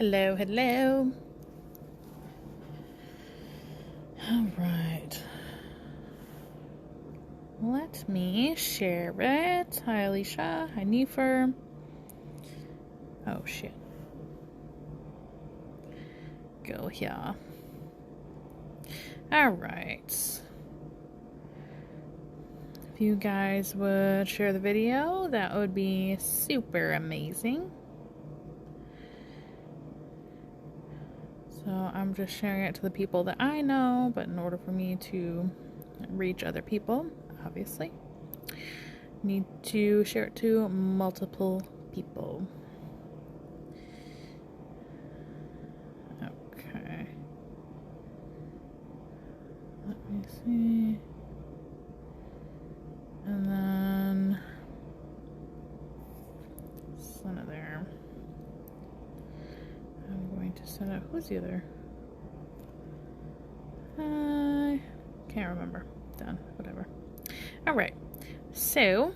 Hello, hello. All right. Let me share it. Hi, Alicia. Hi, Nefer. Oh, shit. Go here. All right. If you guys would share the video, that would be super amazing. So I'm just sharing it to the people that I know, but in order for me to reach other people, obviously, need to share it to multiple people. Okay. Let me see. And then send it there. I'm going to send it. Who's the other? I can't remember. Done. Whatever. All right. So,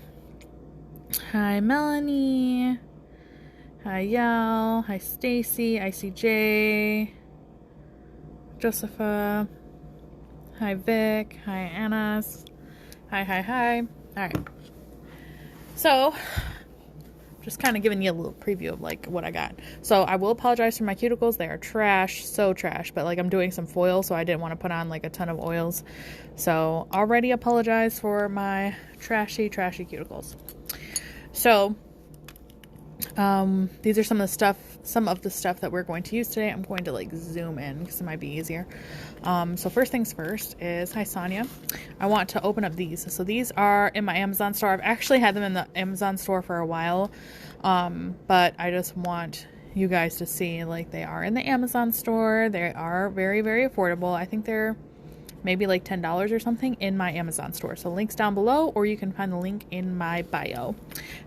hi Melanie. Hi Yal. Hi Stacy. ICJ. Josepha. Hi Vic. Hi Annas. Hi. All right. So, just kind of giving you a little preview of like what I got. So I will apologize for my cuticles. They are trash, so trash, but like I'm doing some foil, so I didn't want to put on like a ton of oils. So already apologize for my trashy cuticles. So these are some of the stuff that we're going to use today. I'm going to like zoom in because it might be easier. So first things first is, hi Sonia. I want to open up these. So these are in my Amazon store. I've actually had them in the Amazon store for a while. But I just want you guys to see like they are in the Amazon store. They are very, very affordable. I think they're maybe like $10 or something in my Amazon store. So links down below, or you can find the link in my bio.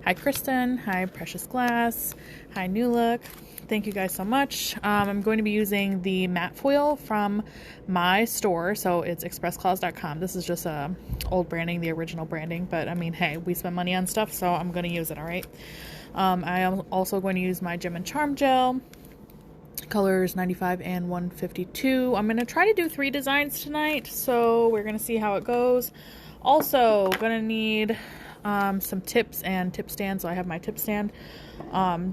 Hi Kristen. Hi Precious Glass. Hi New Look. Thank you guys so much. I'm going to be using the matte foil from my store. So it's xpressclaws.com. This is just old branding, the original branding. But I mean, hey, we spend money on stuff, so I'm going to use it, all right? I am also going to use my Gem and Charm gel. Colors 95 and 152. I'm going to try to do 3 designs tonight, so we're going to see how it goes. Also, going to need some tips and tip stands. So I have my tip stand.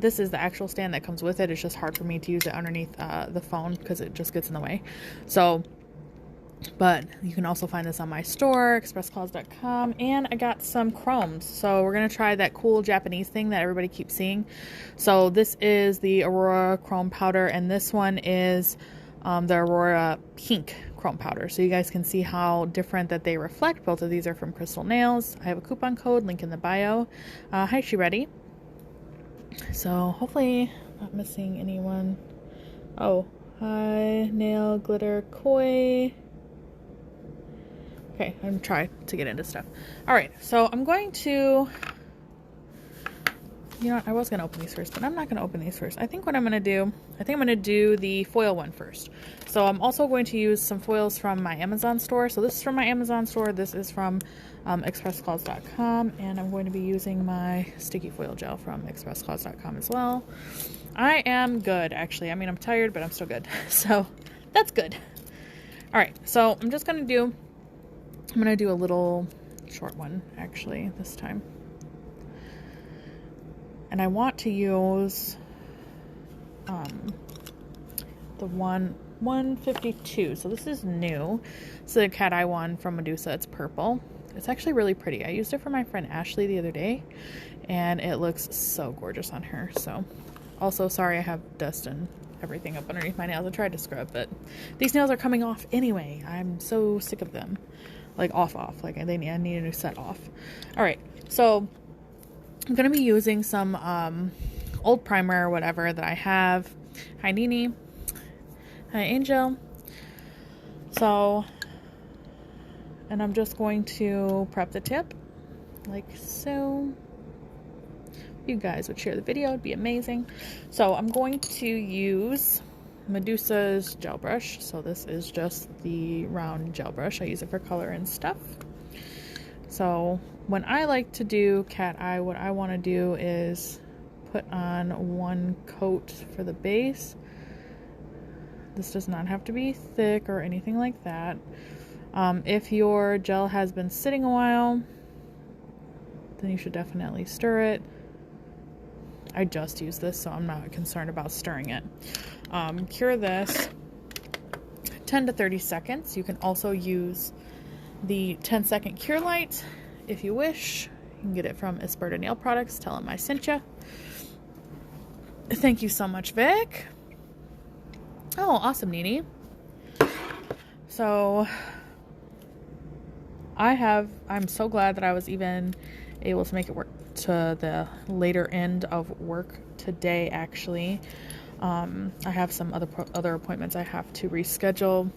This is the actual stand that comes with it. It's just hard for me to use it underneath the phone because it just gets in the way. So, but you can also find this on my store, xpressclaws.com, and I got some chromes. So we're going to try that cool Japanese thing that everybody keeps seeing. So this is the Aurora Chrome Powder, and this one is the Aurora Pink Chrome Powder. So you guys can see how different that they reflect. Both of these are from Crystal Nails. I have a coupon code, link in the bio. Hi, She Ready. So hopefully not missing anyone. Oh, hi, Nail Glitter Koi. Okay, I'm gonna try to get into stuff. All right, so I'm going to, you know what, I was gonna open these first, but I'm not gonna open these first. I think what I'm gonna do, I'm gonna do the foil one first. So I'm also going to use some foils from my Amazon store. So this is from my Amazon store. This is from xpressclaws.com, and I'm going to be using my sticky foil gel from xpressclaws.com as well. I am good, actually. I mean, I'm tired, but I'm still good. So that's good. All right, so I'm going to do a little short one, actually, this time. And I want to use the 152. So this is new. It's the cat eye one from Medusa. It's purple. It's actually really pretty. I used it for my friend Ashley the other day, and it looks so gorgeous on her. So, also, sorry I have dust and everything up underneath my nails. I tried to scrub, but these nails are coming off anyway. I'm so sick of them. Like off. Like I need a new set off. All right, so I'm gonna be using some old primer or whatever that I have. Hi Nini. Hi Angel. So, and I'm just going to prep the tip like so. If you guys would share the video, it'd be amazing. So I'm going to use Medusa's gel brush. So this is just the round gel brush. I use it for color and stuff. So when I like to do cat eye, what I want to do is put on one coat for the base This does not have to be thick or anything like that. If your gel has been sitting a while, then you should definitely stir it. I just used this, so I'm not concerned about stirring it. Cure this 10 to 30 seconds. You can also use the 10-second cure light if you wish. You can get it from Xpress Nail Products. Tell them I sent you. Thank you so much, Vic. Oh, awesome, Nini. So I'm so glad that I was even able to make it work to the later end of work today, actually. I have some other appointments I have to reschedule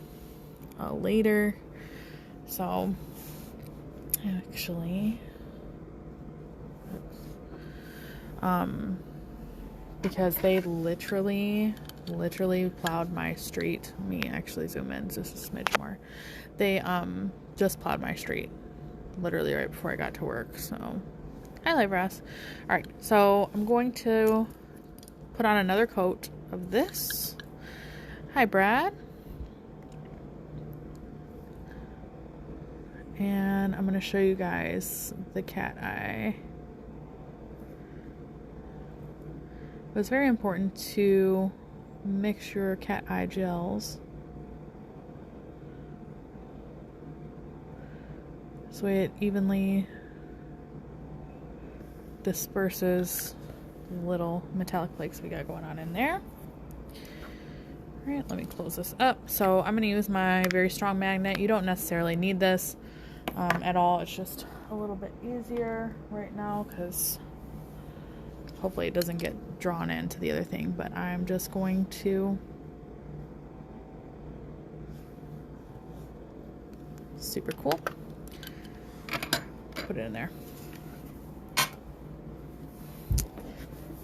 later. So actually, because they literally plowed my street. Let me actually zoom in just a smidge more. They just plowed my street literally right before I got to work. So hi, Live Brass. All right, so I'm going to put on another coat of this. Hi, Brad. And I'm going to show you guys the cat eye. It was very important to mix your cat eye gels so it evenly disperses little metallic flakes we got going on in there. All right, let me close this up. So I'm going to use my very strong magnet. You don't necessarily need this at all. It's just a little bit easier right now because hopefully it doesn't get drawn into the other thing, but I'm just going to super cool. Put it in there.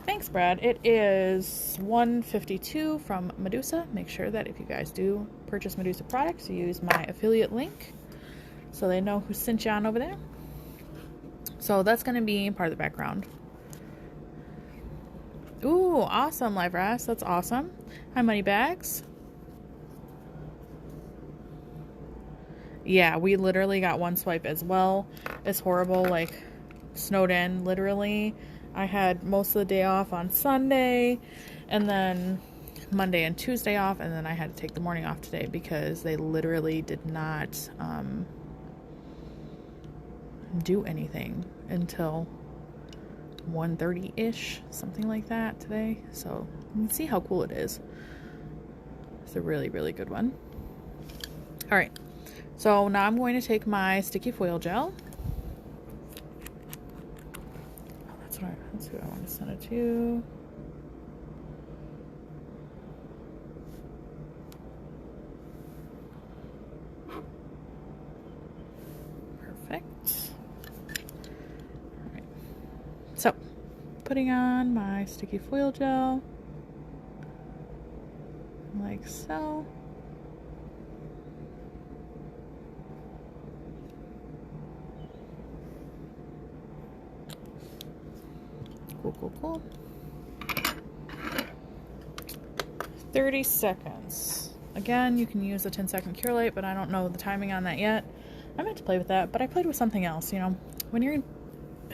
Thanks, Brad. It is $152 from Medusa. Make sure that if you guys do purchase Medusa products, you use my affiliate link so they know who sent you on over there. So that's going to be part of the background. Ooh, awesome, Live Brass. That's awesome. Hi, Moneybags. Yeah, we literally got one swipe as well. It's horrible, like, snowed in, literally. I had most of the day off on Sunday, and then Monday and Tuesday off, and then I had to take the morning off today because they literally did not do anything until 1:30-ish, something like that today. So you can see how cool it is. It's a really, really good one. All right, so now I'm going to take my sticky foil gel. Oh, that's who I want to send it to. Perfect. All right. So, putting on my sticky foil gel, like so. Cool. 30 seconds. Again, you can use a 10-second cure light, but I don't know the timing on that yet. I meant to play with that, but I played with something else. You know, when you're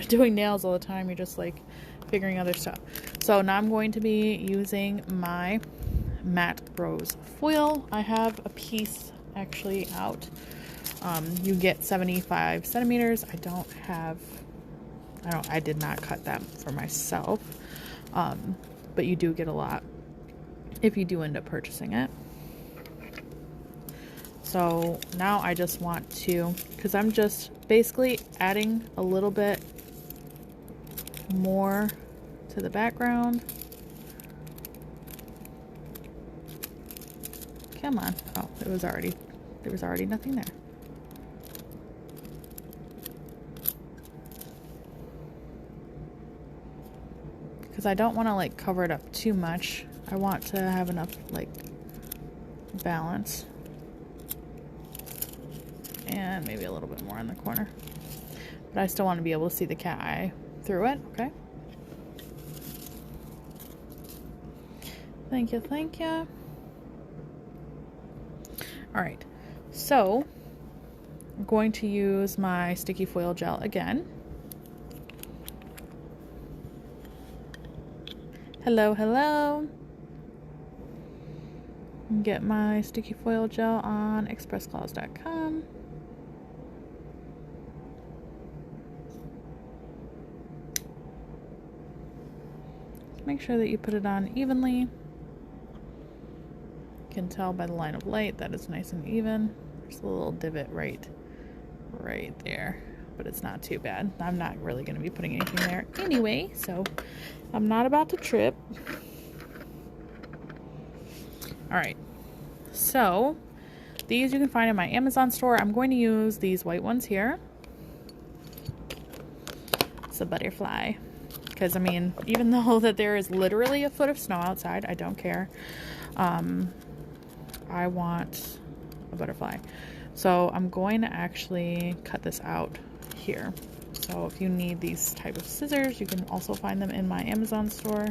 doing nails all the time, you're just like figuring other stuff. So now I'm going to be using my matte rose foil. I have a piece actually out. You get 75 centimeters. I did not cut that for myself, but you do get a lot if you do end up purchasing it. So now I just want to, because I'm just basically adding a little bit more to the background. Come on. Oh, there was already nothing there. Because I don't want to like cover it up too much. I want to have enough like balance. And maybe a little bit more in the corner. But I still want to be able to see the cat eye through it. Okay. Thank you. All right, so I'm going to use my sticky foil gel again. Hello, hello. Get my sticky foil gel on xpressclaws.com. Make sure that you put it on evenly. You can tell by the line of light that it's nice and even. There's a little divot right there, but it's not too bad. I'm not really going to be putting anything there anyway, so I'm not about to trip. Alright, so these you can find in my Amazon store. I'm going to use these white ones here. It's a butterfly. Because, I mean, even though that there is literally a foot of snow outside, I don't care. I want a butterfly. So I'm going to actually cut this out here. So if you need these type of scissors, you can also find them in my Amazon store.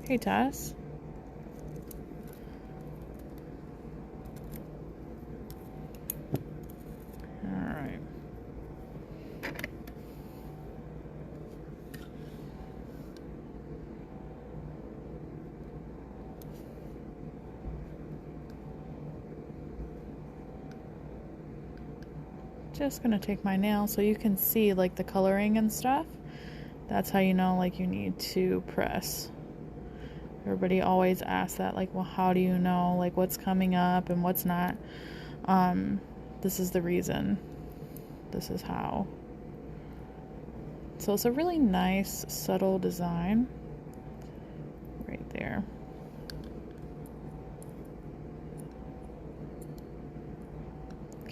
Hey, Tess. All right. Just gonna take my nail so you can see like the coloring and stuff. That's how you know like you need to press. Everybody always asks that, like, well, how do you know, like, what's coming up and what's not? This is the reason. This is how. So it's a really nice, subtle design. Right there.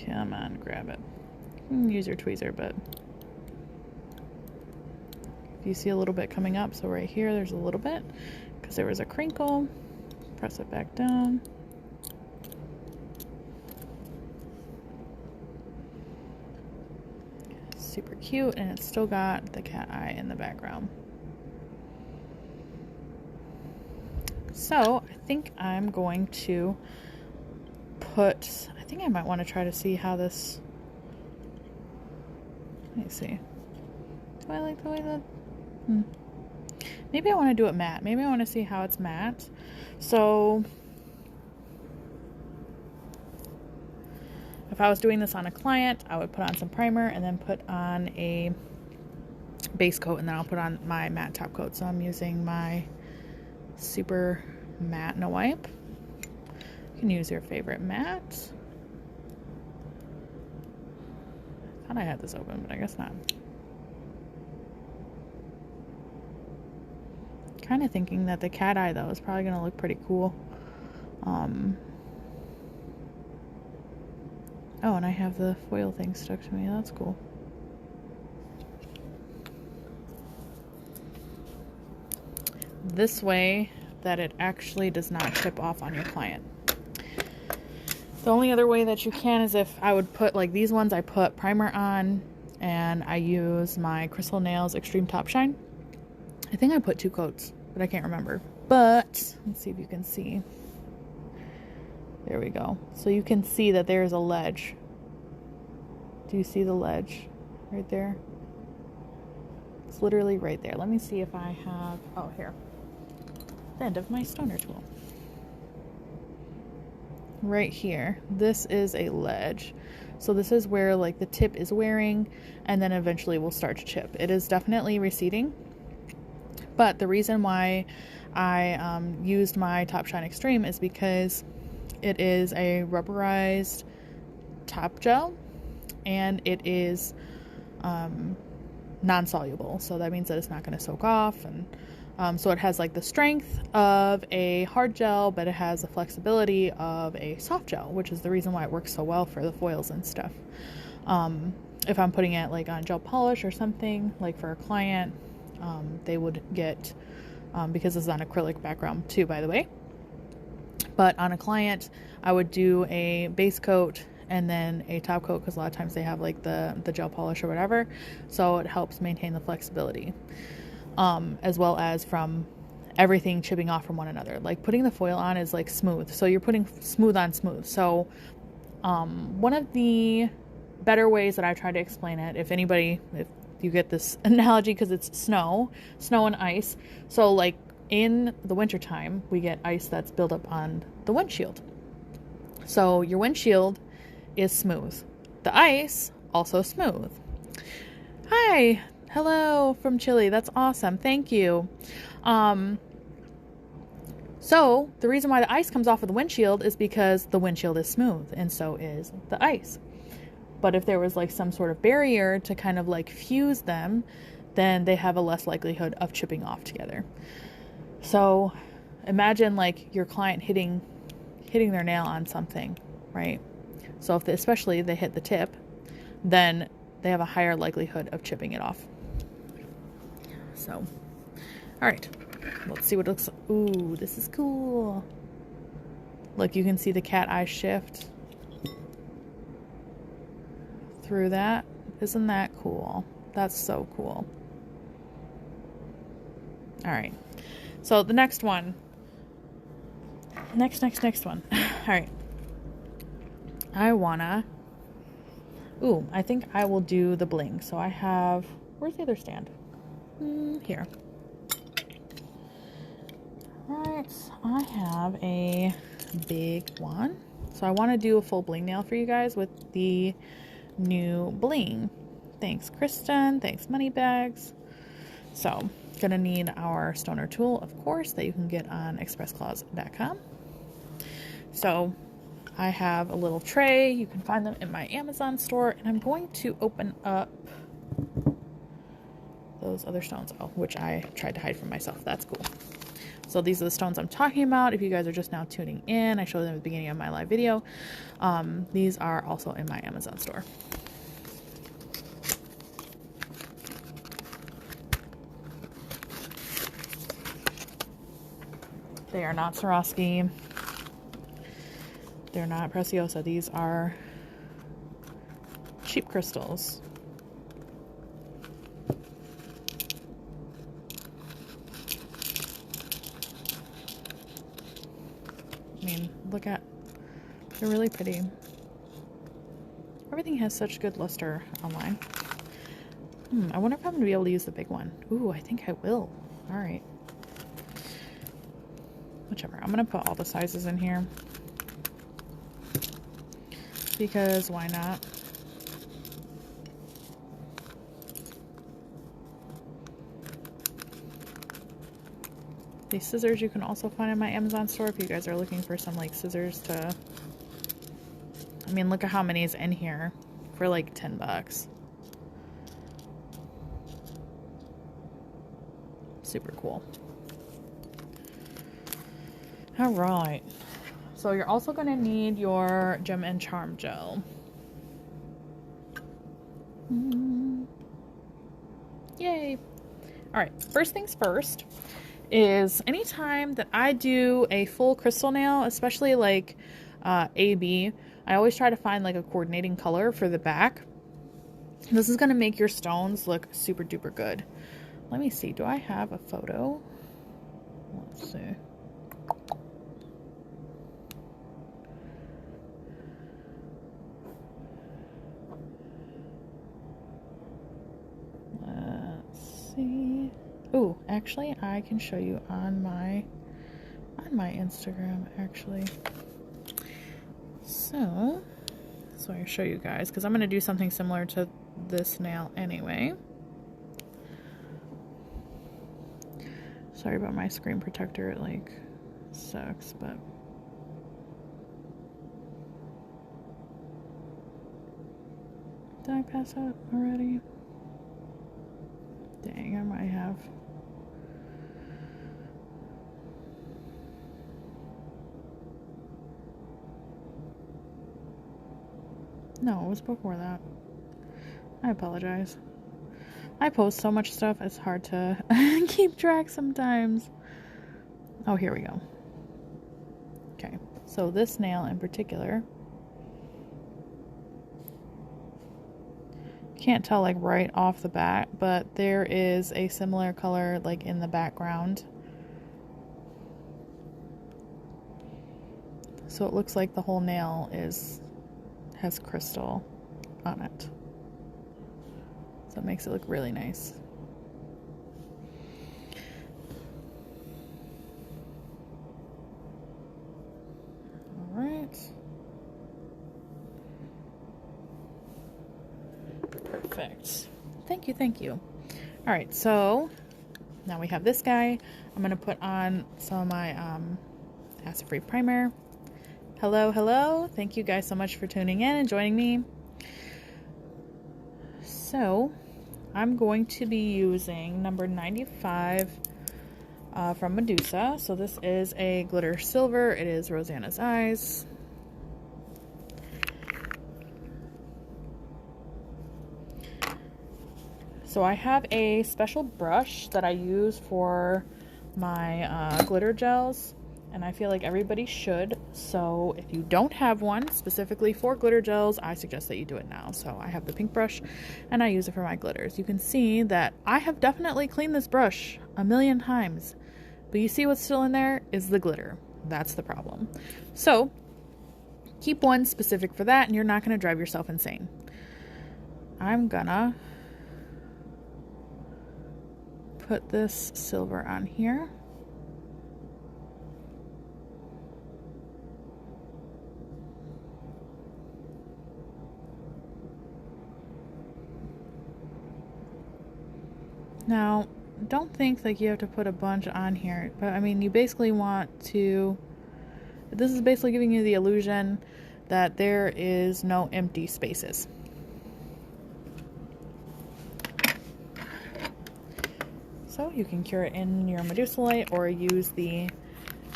Come on, grab it. You can use your tweezer, but if you see a little bit coming up, so right here, there's a little bit. Because there was a crinkle, press it back down. Super cute, and it's still got the cat eye in the background. So I think I'm going to put, I think I might want to try to see how this, let me see. Do I like the way that, maybe I want to do it matte. Maybe I want to see how it's matte. So if I was doing this on a client, I would put on some primer and then put on a base coat, and then I'll put on my matte top coat. So I'm using my super matte no wipe. You can use your favorite matte. I thought I had this open, but I guess not. Kind of thinking that the cat eye though is probably going to look pretty cool. Oh, and I have the foil thing stuck to me. That's cool. This way that it actually does not chip off on your client. The only other way that you can is if I would put, like these ones, I put primer on and I use my Crystal Nails Extreme Top Shine. I think I put 2 coats, but I can't remember. But let's see if you can see. There we go. So you can see that there's a ledge. Do you see the ledge right there? It's literally right there. Let me see if I have, oh, here. The end of my stoner tool. Right here. This is a ledge. So this is where like the tip is wearing and then eventually will start to chip. It is definitely receding. But the reason why I used my Top Shine Extreme is because it is a rubberized top gel and it is non-soluble. So that means that it's not going to soak off. And so it has like the strength of a hard gel, but it has the flexibility of a soft gel, which is the reason why it works so well for the foils and stuff. If I'm putting it like on gel polish or something, like for a client, they would get, because this is on acrylic background too, by the way. But on a client, I would do a base coat and then a top coat, because a lot of times they have like the gel polish or whatever, so it helps maintain the flexibility, as well as from everything chipping off from one another. Like putting the foil on is like smooth, so you're putting smooth on smooth. So one of the better ways that I try to explain it, if you get this analogy, because it's snow and ice. So like in the wintertime, we get ice that's built up on the windshield. So your windshield is smooth. The ice, also smooth. Hi, hello from Chile. That's awesome. Thank you. So the reason why the ice comes off of the windshield is because the windshield is smooth, and so is the ice. But if there was like some sort of barrier to kind of like fuse them, then they have a less likelihood of chipping off together. So imagine like your client hitting their nail on something, right? So if especially they hit the tip, then they have a higher likelihood of chipping it off. So, all right, let's see what it looks like. Ooh, this is cool. Look, you can see the cat eye shift through that. Isn't that cool? That's so cool. All right, so the next one. Next one. All right. I think I will do the bling. So I have, where's the other stand? Here. All right, I have a big one. So I want to do a full bling nail for you guys with the new bling. Thanks, Kristen. Thanks, Moneybags. So, gonna need our stoner tool, of course, that you can get on xpressclaws.com. So, I have a little tray. You can find them in my Amazon store, and I'm going to open up those other stones, which I tried to hide from myself. That's cool. So these are the stones I'm talking about. If you guys are just now tuning in, I showed them at the beginning of my live video. These are also in my Amazon store. They are not Swarovski. They're not Preciosa. These are cheap crystals. I mean, they're really pretty. Everything has such good luster online. I wonder if I'm going to be able to use the big one. Ooh, I think I will. All right. Whichever. I'm going to put all the sizes in here, because why not? These scissors you can also find in my Amazon store if you guys are looking for some like scissors to, I mean, look at how many is in here for like $10. Super cool. All right. So you're also going to need your Gem and Charm gel. Yay. All right. First things first is anytime that I do a full crystal nail, especially like AB, I always try to find like a coordinating color for the back. This is going to make your stones look super duper good. Let me see. Do I have a photo? Let's see. See. Oh, actually, I can show you on my Instagram, actually. So I can show you guys, because I'm going to do something similar to this nail anyway. Sorry about my screen protector, it like sucks, but did I pass out already? Dang, I might have. No, it was before that. I apologize. I post so much stuff, it's hard to keep track sometimes. Oh, here we go. Okay, so this nail in particular, can't tell like right off the bat, but there is a similar color like in the background. So it looks like the whole nail has crystal on it. So it makes it look really nice. All right. Perfect. Thank you, thank you. All right, so now we have this guy. I'm gonna put on some of my acid-free primer. Hello, hello. Thank you guys so much for tuning in and joining me. So I'm going to be using number 95 from Medusa. So this is a glitter silver. It is Rosanna's Eyes. So I have a special brush that I use for my glitter gels, and I feel like everybody should. So if you don't have one specifically for glitter gels, I suggest that you do it now. So I have the pink brush and I use it for my glitters. You can see that I have definitely cleaned this brush a million times, but you see what's still in there is the glitter. That's the problem. So keep one specific for that and you're not going to drive yourself insane. I'm gonna put this silver on here. Now, don't think like you have to put a bunch on here, but I mean, you basically want to, this is basically giving you the illusion that there is no empty spaces. So you can cure it in your Medusa light or use the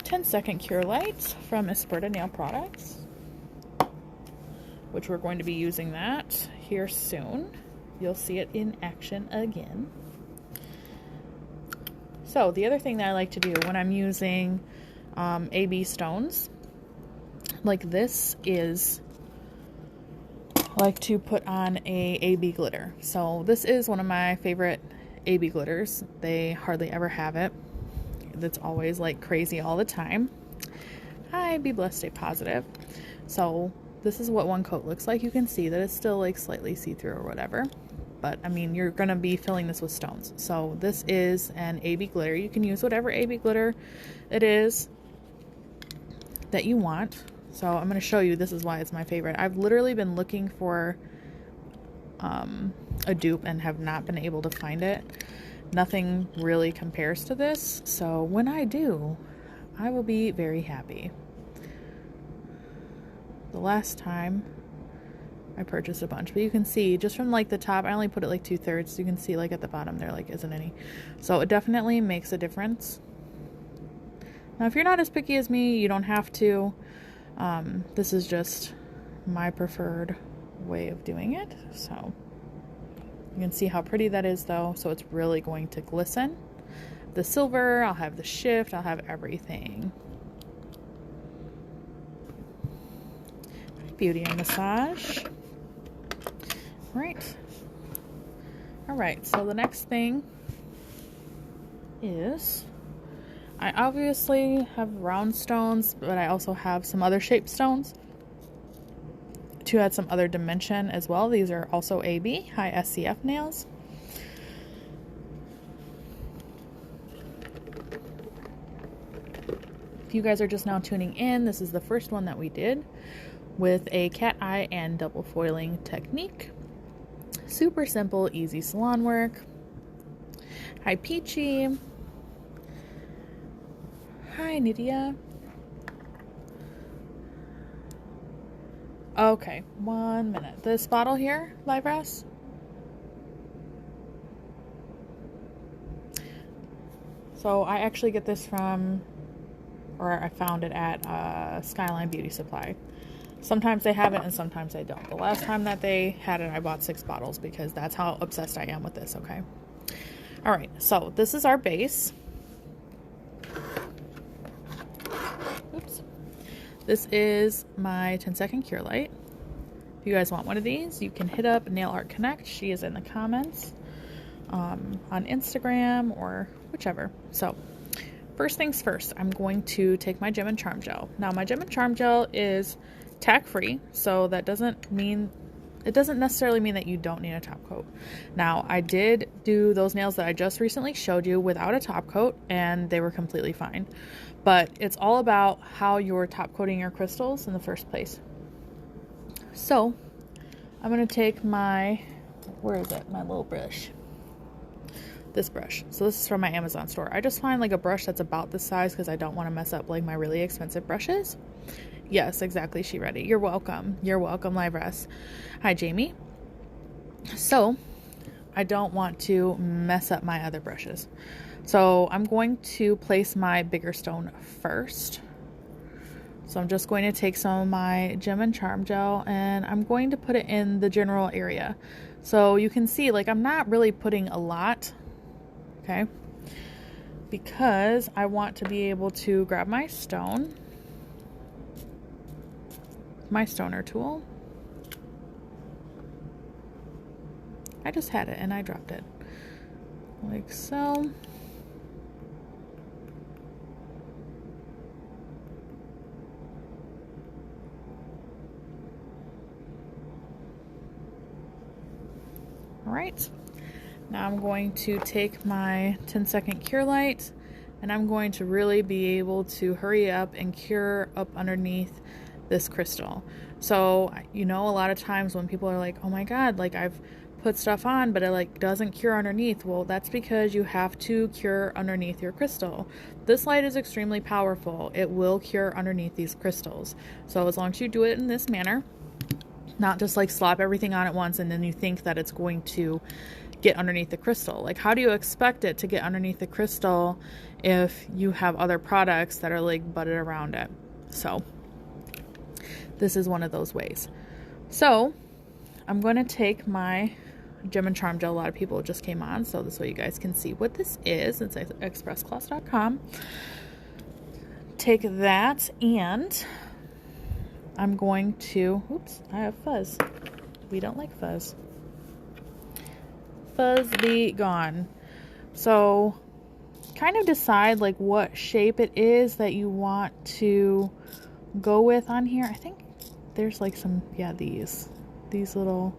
10-second cure light from Xpress nail products, which we're going to be using that here soon. You'll see it in action again. So the other thing that I like to do when I'm using AB stones like this is I like to put on a AB glitter. So this is one of my favorite AB glitters. They hardly ever have it. That's always like crazy all the time. Hi, be blessed, stay positive. So this is what one coat looks like. You can see that it's still like slightly see-through or whatever. But I mean, you're going to be filling this with stones. So this is an AB glitter. You can use whatever AB glitter it is that you want. So I'm going to show you, this is why it's my favorite. I've literally been looking for a dupe and have not been able to find it. Nothing really compares to this. So when I do, I will be very happy. The last time I purchased a bunch, but you can see just from like the top, I only put it like 2/3. So you can see like at the bottom there like isn't any. So it definitely makes a difference. Now if you're not as picky as me, you don't have to. This is just my preferred way of doing it. So you can see how pretty that is though. So it's really going to glisten. The silver, I'll have the shift, I'll have everything. Beauty and massage. Right. All right, so the next thing is I obviously have round stones, but I also have some other shaped stones to add some other dimension as well. These are also AB, high SCF nails. If you guys are just now tuning in, this is the first one that we did with a cat eye and double foiling technique. Super simple, easy salon work. Hi Peachy. Hi Nydia. Okay, 1 minute. This bottle here, Live Ross. So I actually get this from, or I found it at Skyline Beauty Supply. Sometimes they have it and sometimes they don't. The last time that they had it, I bought 6 bottles because that's how obsessed I am with this, okay? All right, so this is our base. Oops. This is my 10-second cure light. If you guys want one of these, you can hit up Nail Art Connect. She is in the comments on Instagram or whichever. So first things first, I'm going to take my Gem and Charm Gel. Now my Gem and Charm Gel is tack free, so that doesn't necessarily mean that you don't need a top coat. Now I did do those nails that I just recently showed you without a top coat and they were completely fine. But it's all about how you're top coating your crystals in the first place. So I'm going to take my, where is it? My little brush. This brush. So this is from my Amazon store. I just find like a brush that's about this size because I don't want to mess up like my really expensive brushes. Yes, exactly. She ready. You're welcome. You're welcome, Livress. Hi, Jamie. So I don't want to mess up my other brushes. So I'm going to place my bigger stone first. So I'm just going to take some of my Gem and Charm Gel and I'm going to put it in the general area. So you can see like I'm not really putting a lot, okay? Because I want to be able to grab my stone, my stoner tool. I just had it and I dropped it. Like so. Alright, now I'm going to take my 10-second cure light and I'm going to really be able to hurry up and cure up underneath this crystal. So, you know, a lot of times when people are like, oh my god, like I've put stuff on but it like doesn't cure underneath. Well, that's because you have to cure underneath your crystal. This light is extremely powerful. It will cure underneath these crystals. So as long as you do it in this manner, not just like slap everything on at once and then you think that it's going to get underneath the crystal. Like how do you expect it to get underneath the crystal if you have other products that are like butted around it? So this is one of those ways. So I'm going to take my Gem and Charm Gel. A lot of people just came on, so this way you guys can see what this is. It's xpresscloths.com. Take that and I'm going to, oops, I have fuzz. We don't like fuzz. Fuzz be gone. So kind of decide like what shape it is that you want to go with on here. I think there's like some, yeah, these are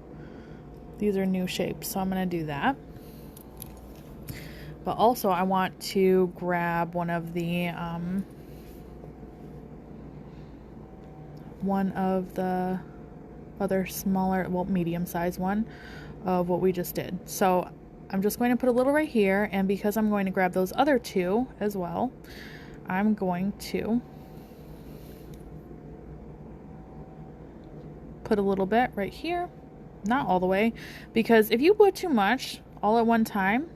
new shapes. So I'm going to do that. But also I want to grab one of the other smaller, well, medium-sized one of what we just did. So I'm just going to put a little right here, and because I'm going to grab those other two as well, I'm going to put a little bit right here, not all the way, because if you put too much all at one time,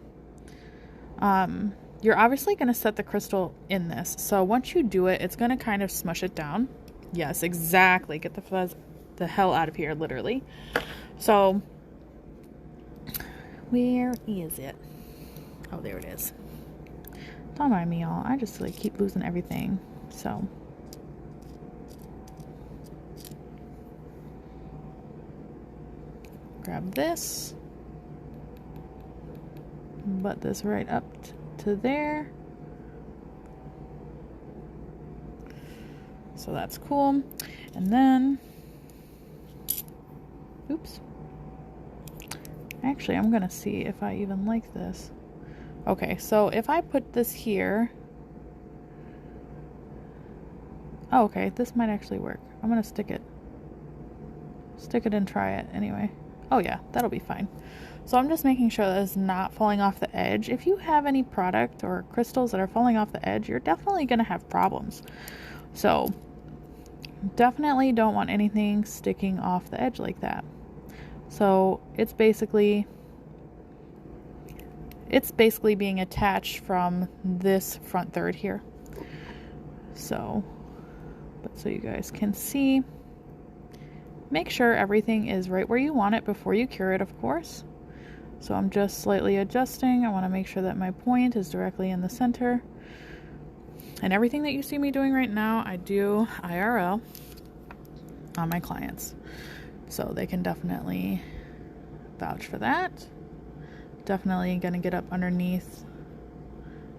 you're obviously going to set the crystal in this. So once you do it, it's going to kind of smush it down. Yes, exactly. Get the fuzz the hell out of here, literally. So, where is it? Oh, there it is. Don't mind me, y'all. I just like keep losing everything. So, grab this. Butt this right up to there. So that's cool. And then, oops. Actually, I'm going to see if I even like this. Okay, so if I put this here. Oh, okay, this might actually work. I'm going to stick it. Stick it and try it anyway. Oh yeah, that'll be fine. So I'm just making sure that it's not falling off the edge. If you have any product or crystals that are falling off the edge, you're definitely going to have problems. So definitely don't want anything sticking off the edge like that. So it's basically being attached from this front third here. So, but so you guys can see, make sure everything is right where you want it before you cure it, of course. So I'm just slightly adjusting. I want to make sure that my point is directly in the center. And everything that you see me doing right now, I do IRL on my clients. So they can definitely vouch for that. Definitely gonna get up underneath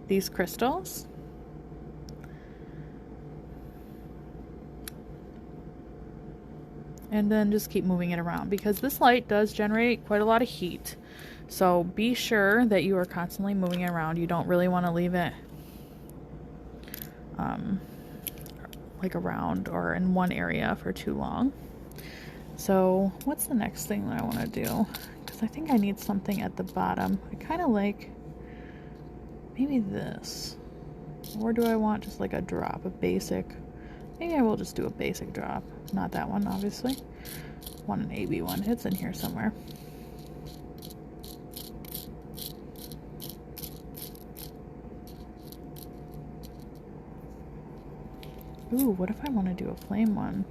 these crystals. And then just keep moving it around, because this light does generate quite a lot of heat. So be sure that you are constantly moving it around. You don't really want to leave it like around or in one area for too long. So what's the next thing that I want to do? Because I think I need something at the bottom. I kind of like maybe this. Or do I want just like a drop, a basic? Maybe I will just do a basic drop. Not that one, obviously. Want an AB one. It's in here somewhere. Ooh, what if I want to do a flame one?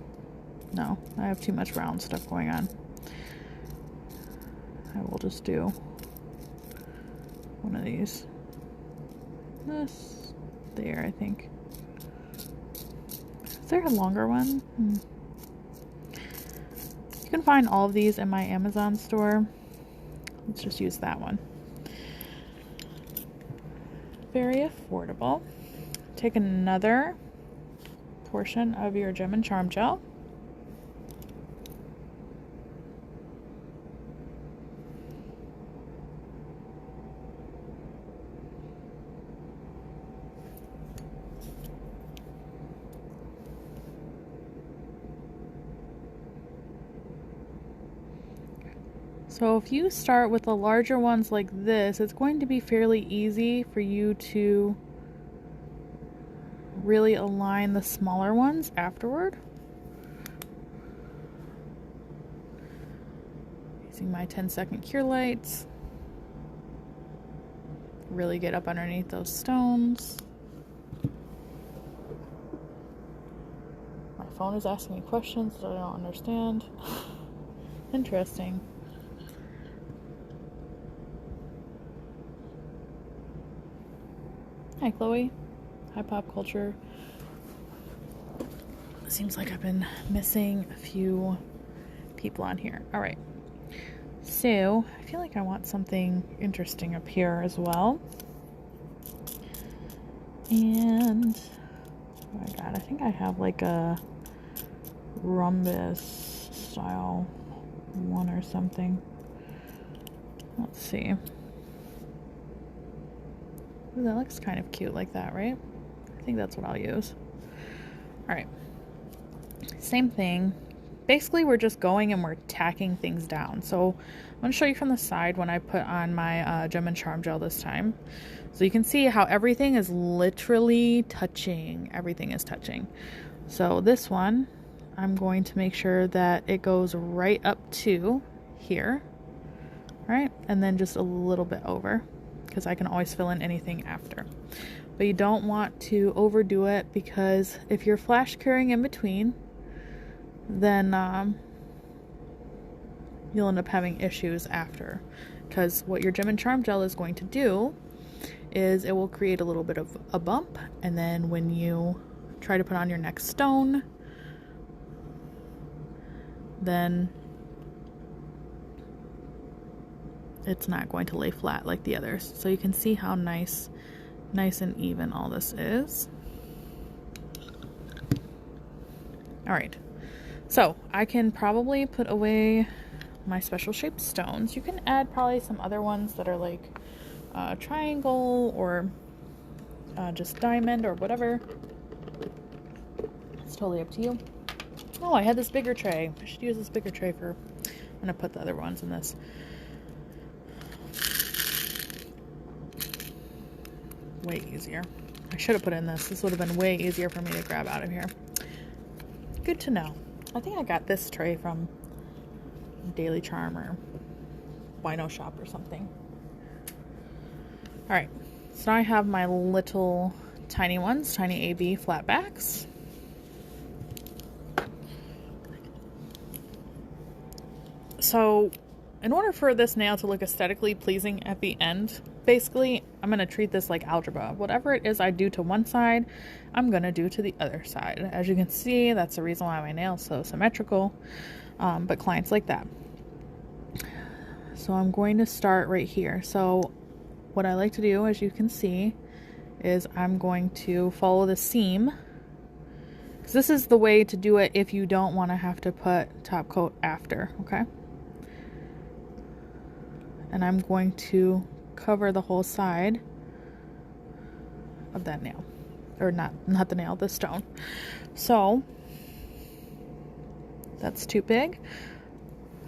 No, I have too much round stuff going on. I will just do one of these. This there, I think. Is there a longer one? You can find all of these in my Amazon store. Let's just use that one. Very affordable. Take another portion of your Gem and Charm gel. So if you start with the larger ones like this, it's going to be fairly easy for you to really align the smaller ones afterward. Using my 10-second cure lights. Really get up underneath those stones. My phone is asking me questions that I don't understand. Interesting. Hi, Chloe. Hi, Pop Culture. Seems like I've been missing a few people on here. All right. So, I feel like I want something interesting up here as well. And, oh my god, I think I have like a rhombus style one or something. Let's see. Ooh, that looks kind of cute like that, right? I think that's what I'll use. Alright. Same thing. Basically, we're just going and we're tacking things down. So, I'm going to show you from the side when I put on my Gem and Charm gel this time. So, you can see how everything is literally touching. Everything is touching. So, this one, I'm going to make sure that it goes right up to here. Right? And then just a little bit over, because I can always fill in anything after. But you don't want to overdo it, because if you're flash curing in between, then you'll end up having issues after. Because what your Gem and Charm gel is going to do is it will create a little bit of a bump, and then when you try to put on your next stone, then it's not going to lay flat like the others. So you can see how nice and even all this is. All right. So I can probably put away my special shaped stones. You can add probably some other ones that are like triangle or just diamond or whatever. It's totally up to you. Oh, I had this bigger tray. I should use this bigger tray for, I'm gonna put the other ones in this. Way easier. I should have put in this. This would have been way easier for me to grab out of here. Good to know. I think I got this tray from Daily Charm or Wino Shop or something. Alright, so now I have my little tiny ones, tiny AB flat backs. So, in order for this nail to look aesthetically pleasing at the end, basically, I'm going to treat this like algebra. Whatever it is I do to one side, I'm going to do to the other side. As you can see, that's the reason why my nail is so symmetrical. but clients like that. So I'm going to start right here. So what I like to do, as you can see, is I'm going to follow the seam. So this is the way to do it if you don't want to have to put top coat after, okay? And I'm going to cover the whole side of that nail. Or not the nail, the stone. So that's too big.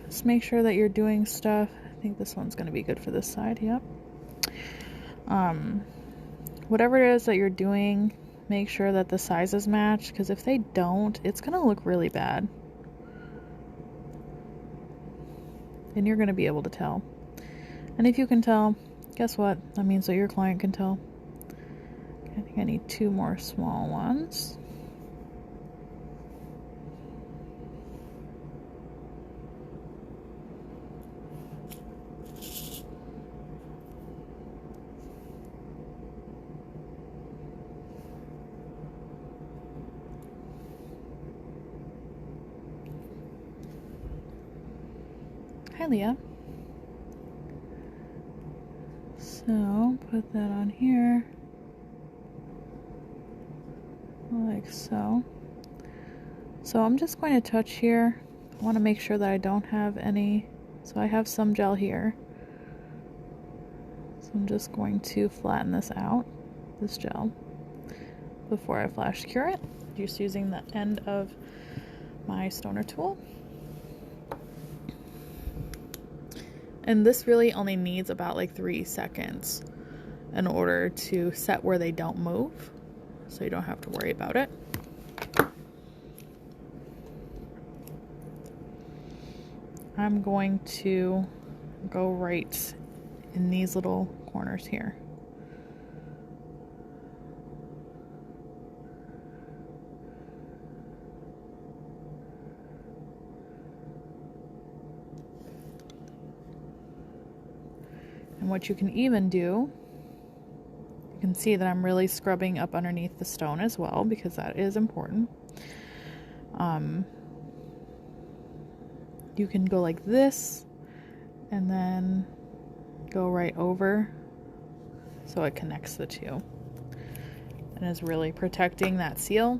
Just make sure that you're doing stuff. I think this one's going to be good for this side, yep. Whatever it is that you're doing, make sure that the sizes match, because if they don't, it's going to look really bad. And you're going to be able to tell. And if you can tell, guess what? That means that your client can tell. I think I need 2 more small ones. Hi, Leah. So, put that on here. Like so. So I'm just going to touch here. I want to make sure that I don't have any. So I have some gel here. So I'm just going to flatten this out, this gel, before I flash cure it. Just using the end of my stoner tool. And this really only needs about like 3 seconds in order to set where they don't move. So you don't have to worry about it. I'm going to go right in these little corners here. And what you can even do, you can see that I'm really scrubbing up underneath the stone as well, because that is important. You can go like this and then go right over so it connects the two and is really protecting that seal.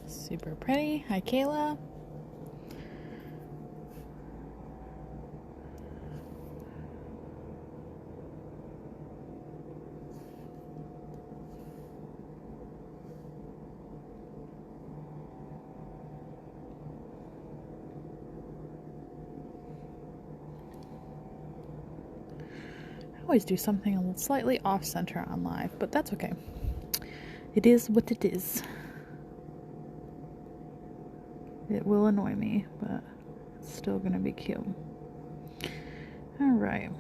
Super pretty. Hi, Kayla. I always do something slightly off center on live, but that's okay. It is what it is. It will annoy me, but it's still gonna be cute. Alright.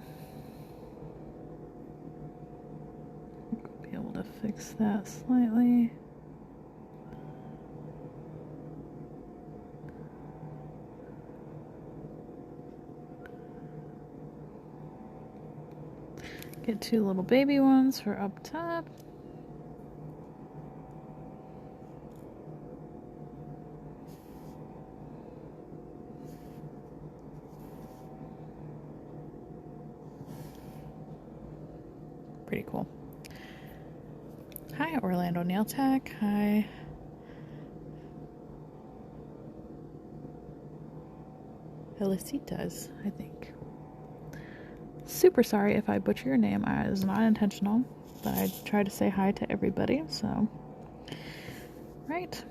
Be able to fix that slightly. Get 2 little baby ones for up top. Pretty cool. Hi, Orlando Nail Tech. Hi. Felicitas, I think. Super sorry if I butcher your name. It was not intentional, but I try to say hi to everybody, so. Right.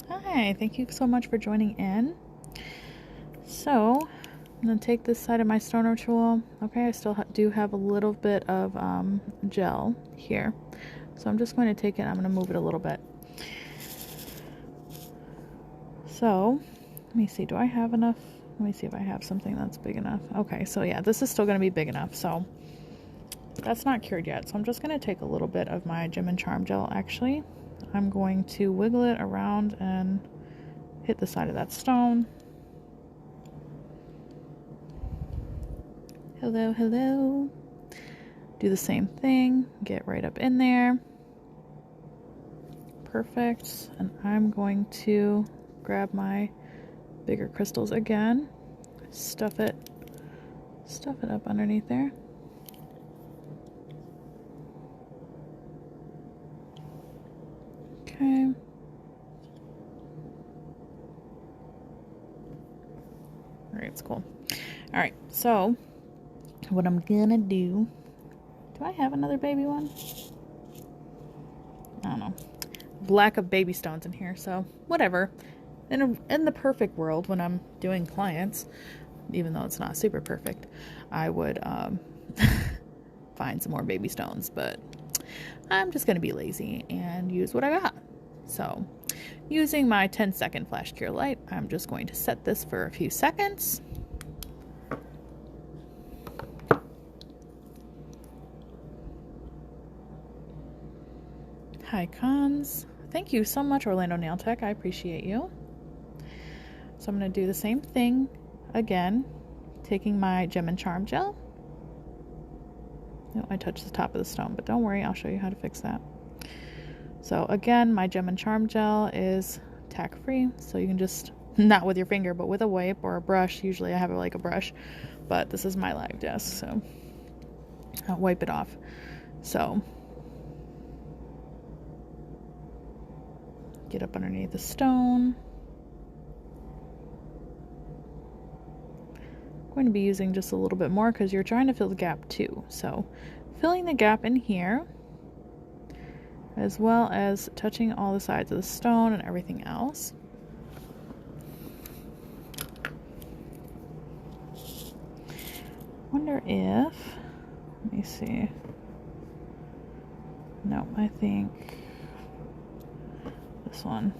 Hi, thank you so much for joining in. So, I'm going to take this side of my stoner tool. Okay, I still do have a little bit of gel here. So I'm just going to take it, I'm going to move it a little bit. So, let me see, do I have enough? Let me see if I have something that's big enough. Okay, so yeah, this is still going to be big enough. So, that's not cured yet. So I'm just going to take a little bit of my Gem and Charm gel, actually. I'm going to wiggle it around and hit the side of that stone. Hello, hello. Do the same thing. Get right up in there. Perfect. And I'm going to grab my bigger crystals again. Stuff it up underneath there. Okay. All right, it's cool. All right, so what I'm gonna do I have another baby one? I don't know. Lack of baby stones in here, so whatever. In the perfect world, when I'm doing clients, even though it's not super perfect, I would find some more baby stones, but I'm just gonna be lazy and use what I got. So using my 10-second flash cure light, I'm just going to set this for a few seconds. Hi, Cons. Thank you so much, Orlando Nail Tech. I appreciate you. So I'm going to do the same thing again, taking my Gem and Charm gel. Oh, I touched the top of the stone, but don't worry, I'll show you how to fix that. So again, my Gem and Charm gel is tack-free, so you can just, not with your finger, but with a wipe or a brush. Usually I have it like a brush, but this is my live desk, so I'll wipe it off. So get up underneath the stone. I'm going to be using just a little bit more because you're trying to fill the gap too. So filling the gap in here, as well as touching all the sides of the stone and everything else. Wonder if, let me see. No, I think this one.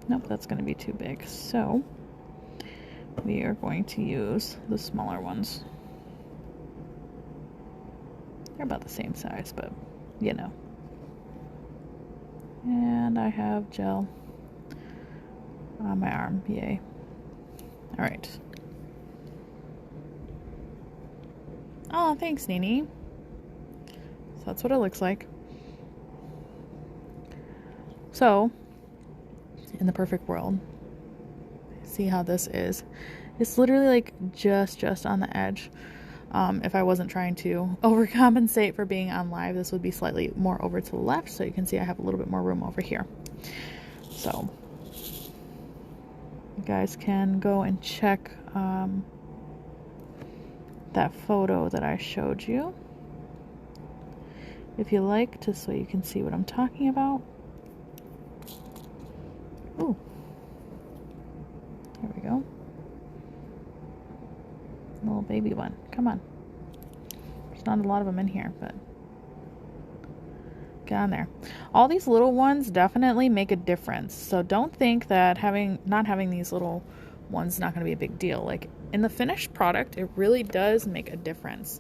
Nope, that's going to be too big. So we are going to use the smaller ones. They're about the same size, but you know. And I have gel on my arm. Yay. All right. Oh, thanks, Nini. So that's what it looks like. So, in the perfect world, see how this is. It's literally like just on the edge. If I wasn't trying to overcompensate for being on live, this would be slightly more over to the left, so you can see I have a little bit more room over here. So you guys can go and check that photo that I showed you if you like, just so you can see what I'm talking about. Ooh, there we go. Little baby one. Come on. There's not a lot of them in here, but get on there. All these little ones definitely make a difference. So don't think that not having these little ones is not going to be a big deal. Like in the finished product, it really does make a difference.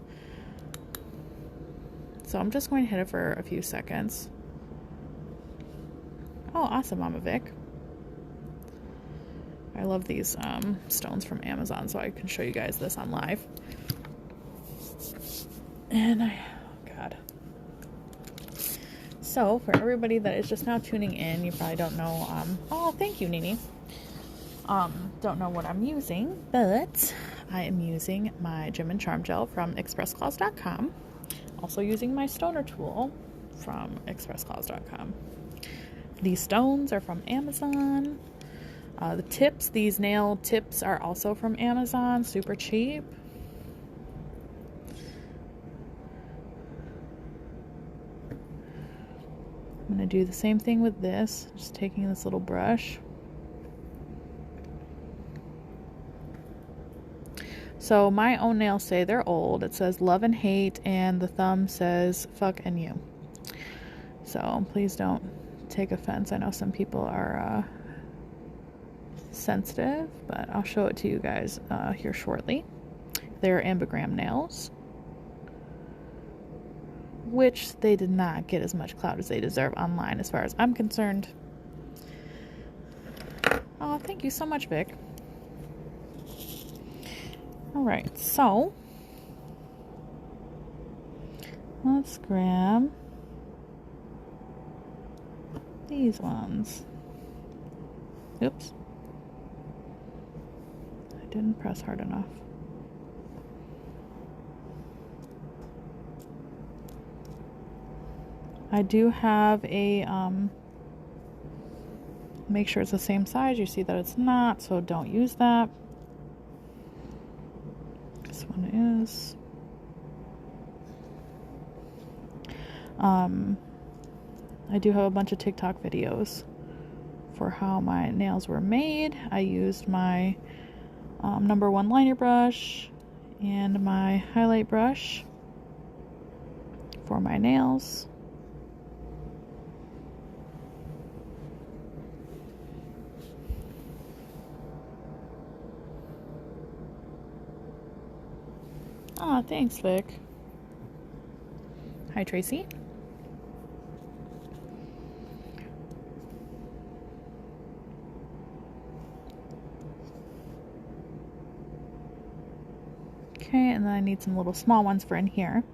So I'm just going to hit it for a few seconds. Oh, awesome, Mama Vic. I love these stones from Amazon, so I can show you guys this on live. And oh God. So for everybody that is just now tuning in, you probably don't know, oh, thank you, Nini. Don't know what I'm using, but I am using my Gem and Charm gel from xpressclaws.com. Also using my stoner tool from xpressclaws.com. These stones are from Amazon. The tips, these nail tips are also from Amazon, super cheap. I'm going to do the same thing with this, just taking this little brush. So my own nails say they're old. It says love and hate, and the thumb says fuck and you. So please don't take offense. I know some people are sensitive, but I'll show it to you guys here shortly. They're ambigram nails, which they did not get as much clout as they deserve online as far as I'm concerned. Oh, thank you so much, Vic. Alright, so let's grab these ones. Oops. I didn't press hard enough. I do have a, make sure it's the same size. You see that it's not, so don't use that. This one is. I do have a bunch of TikTok videos for how my nails were made. I used my number 1 liner brush and my highlight brush for my nails. Aw, thanks, Vic. Hi, Tracy. Okay, and then I need some little small ones for in here.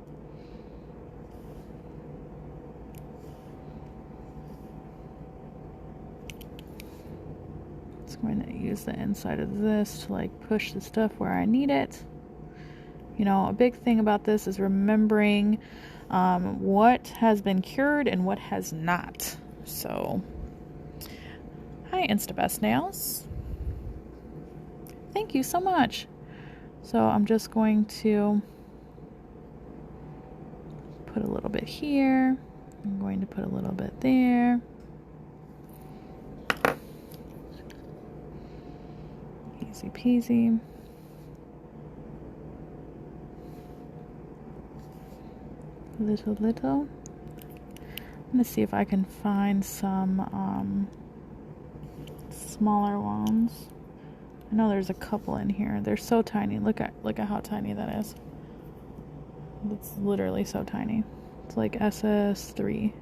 Just going to use the inside of this to like push the stuff where I need it. You know, a big thing about this is remembering what has been cured and what has not. So, hi, InstaBest Nails. Thank you so much. So I'm just going to put a little bit here. I'm going to put a little bit there. Easy peasy. Little. I'm gonna see if I can find some smaller ones. I know there's a couple in here. They're so tiny. Look at how tiny that is. It's literally so tiny. It's like SS3,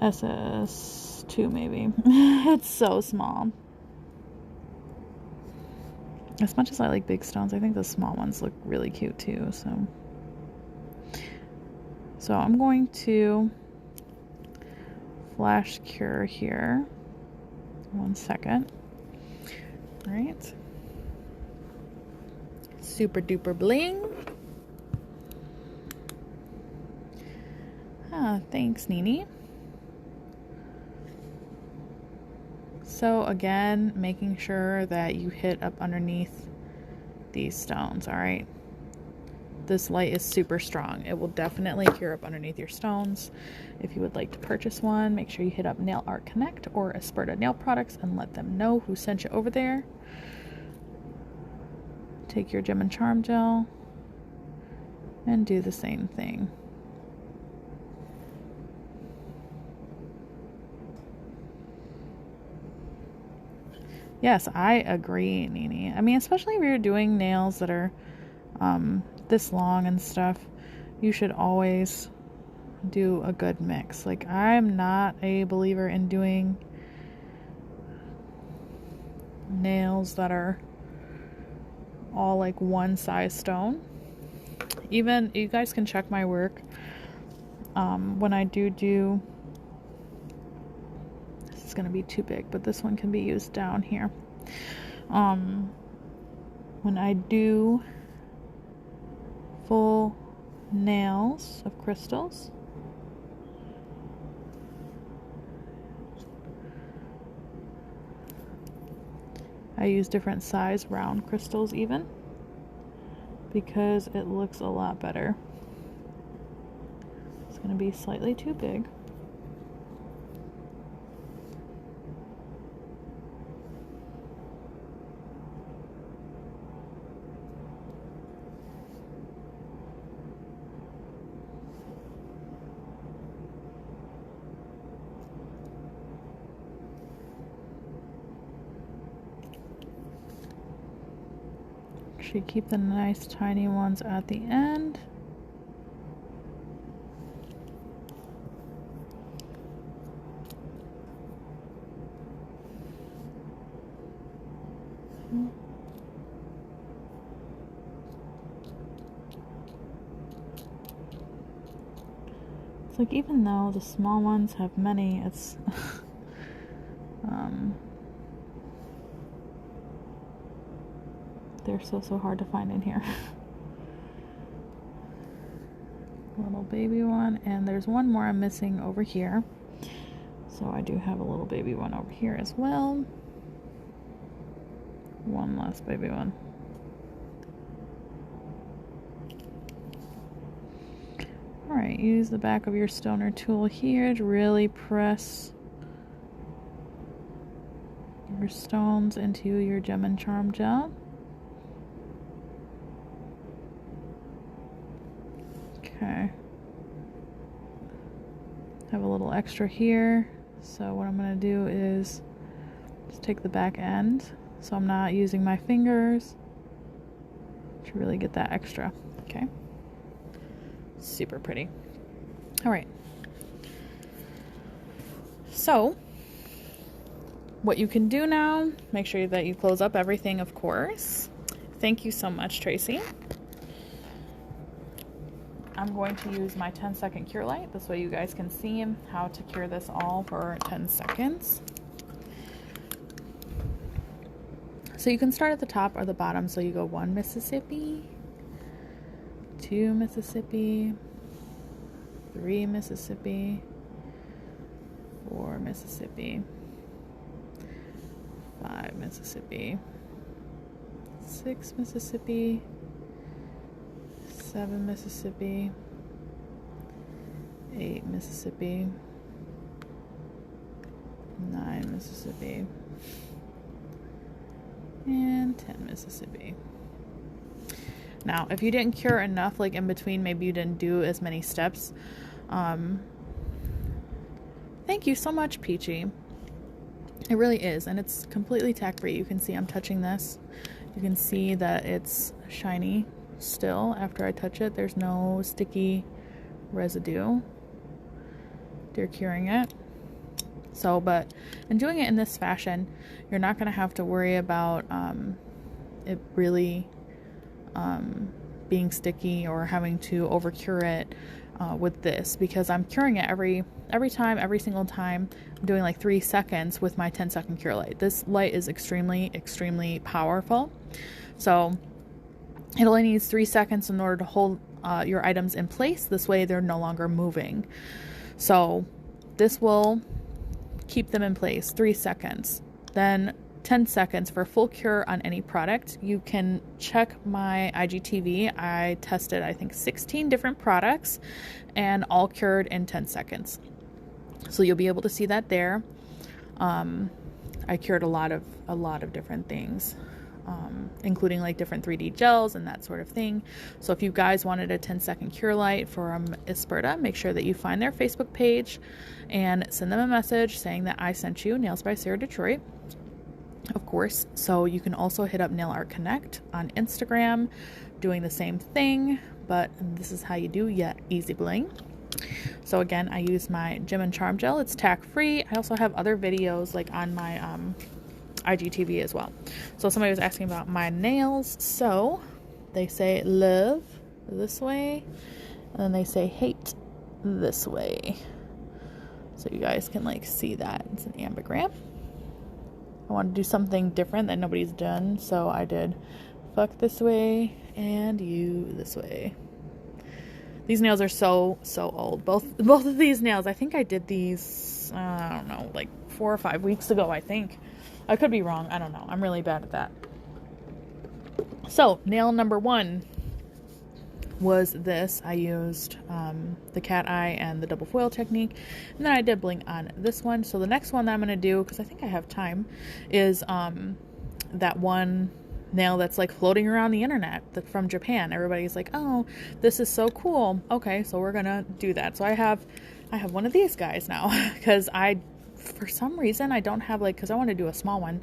SS2 maybe. It's so small. As much as I like big stones, I think the small ones look really cute too. So I'm going to flash cure here. 1 second. All right. Super duper bling. Thanks, Nini. So again, making sure that you hit up underneath these stones, all right? This light is super strong. It will definitely cure up underneath your stones. If you would like to purchase one, make sure you hit up Nail Art Connect or Asperta Nail Products and let them know who sent you over there. Take your Gem and Charm gel and do the same thing. Yes, I agree, Nini. I mean, especially if you're doing nails that are this long and stuff, you should always do a good mix. Like, I'm not a believer in doing nails that are all like one size stone. Even, you guys can check my work. When I do this is going to be too big, but this one can be used down here. When I do full nails of crystals, I use different size round crystals even, because it looks a lot better. It's going to be slightly too big. Actually keep the nice tiny ones at the end. It's like, even though the small ones have many, it's they're so hard to find in here. Little baby one, and there's one more I'm missing over here. So I do have a little baby one over here as well. One last baby one. Alright, use the back of your stoner tool here to really press your stones into your gem and charm gel. Okay. Have a little extra here. So what I'm going to do is just take the back end. So I'm not using my fingers to really get that extra. Okay. Super pretty. All right. So what you can do now, make sure that you close up everything, of course. Thank you so much, Tracy. I'm going to use my 10-second cure light. This way you guys can see how to cure this all for 10 seconds. So you can start at the top or the bottom. So you go 1 Mississippi, 2 Mississippi, 3 Mississippi, 4 Mississippi, 5 Mississippi, 6 Mississippi, 7 Mississippi, 8 Mississippi, 9 Mississippi, and 10 Mississippi. Now, if you didn't cure enough, like in between, maybe you didn't do as many steps. Thank you so much, Peachy. It really is, and it's completely tack-free. You can see I'm touching this. You can see that it's shiny still after I touch it. There's no sticky residue. They're curing it. So, but in doing it in this fashion, you're not going to have to worry about it really being sticky or having to over cure it with this, because I'm curing it every single time. I'm doing like 3 seconds with my 10-second cure light. This light is extremely powerful. So it only needs 3 seconds in order to hold your items in place. This way they're no longer moving. So this will keep them in place 3 seconds. Then 10 seconds for full cure on any product. You can check my IGTV. I tested, I think, 16 different products and all cured in 10 seconds. So you'll be able to see that there. I cured a lot of different things, including like different 3D gels and that sort of thing. So if you guys wanted a 10-second cure light from Esperta, make sure that you find their Facebook page and send them a message saying that I sent you, Nails by Sarah Detroit, of course. So you can also hit up Nail Art Connect on Instagram, doing the same thing, but this is how you do easy bling. So again, I use my Gem and Charm Gel. It's tack free. I also have other videos like on my IGTV as well. So somebody was asking about my nails. So they say love this way, and then they say hate this way. So you guys can like see that. It's an ambigram. I want to do something different that nobody's done, so I did fuck this way and you this way. These nails are so old. Both of these nails, I think I did these, I don't know, like 4 or 5 weeks ago, I think. I could be wrong. I don't know. I'm really bad at that. So, nail number 1 was this. I used the cat eye and the double foil technique. And then I did bling on this one. So the next one that I'm going to do, because I think I have time, is that one nail that's like floating around the internet from Japan. Everybody's like, oh, this is so cool. Okay, so we're gonna do that. So I have one of these guys now because I for some reason I don't have, like, because I want to do a small one,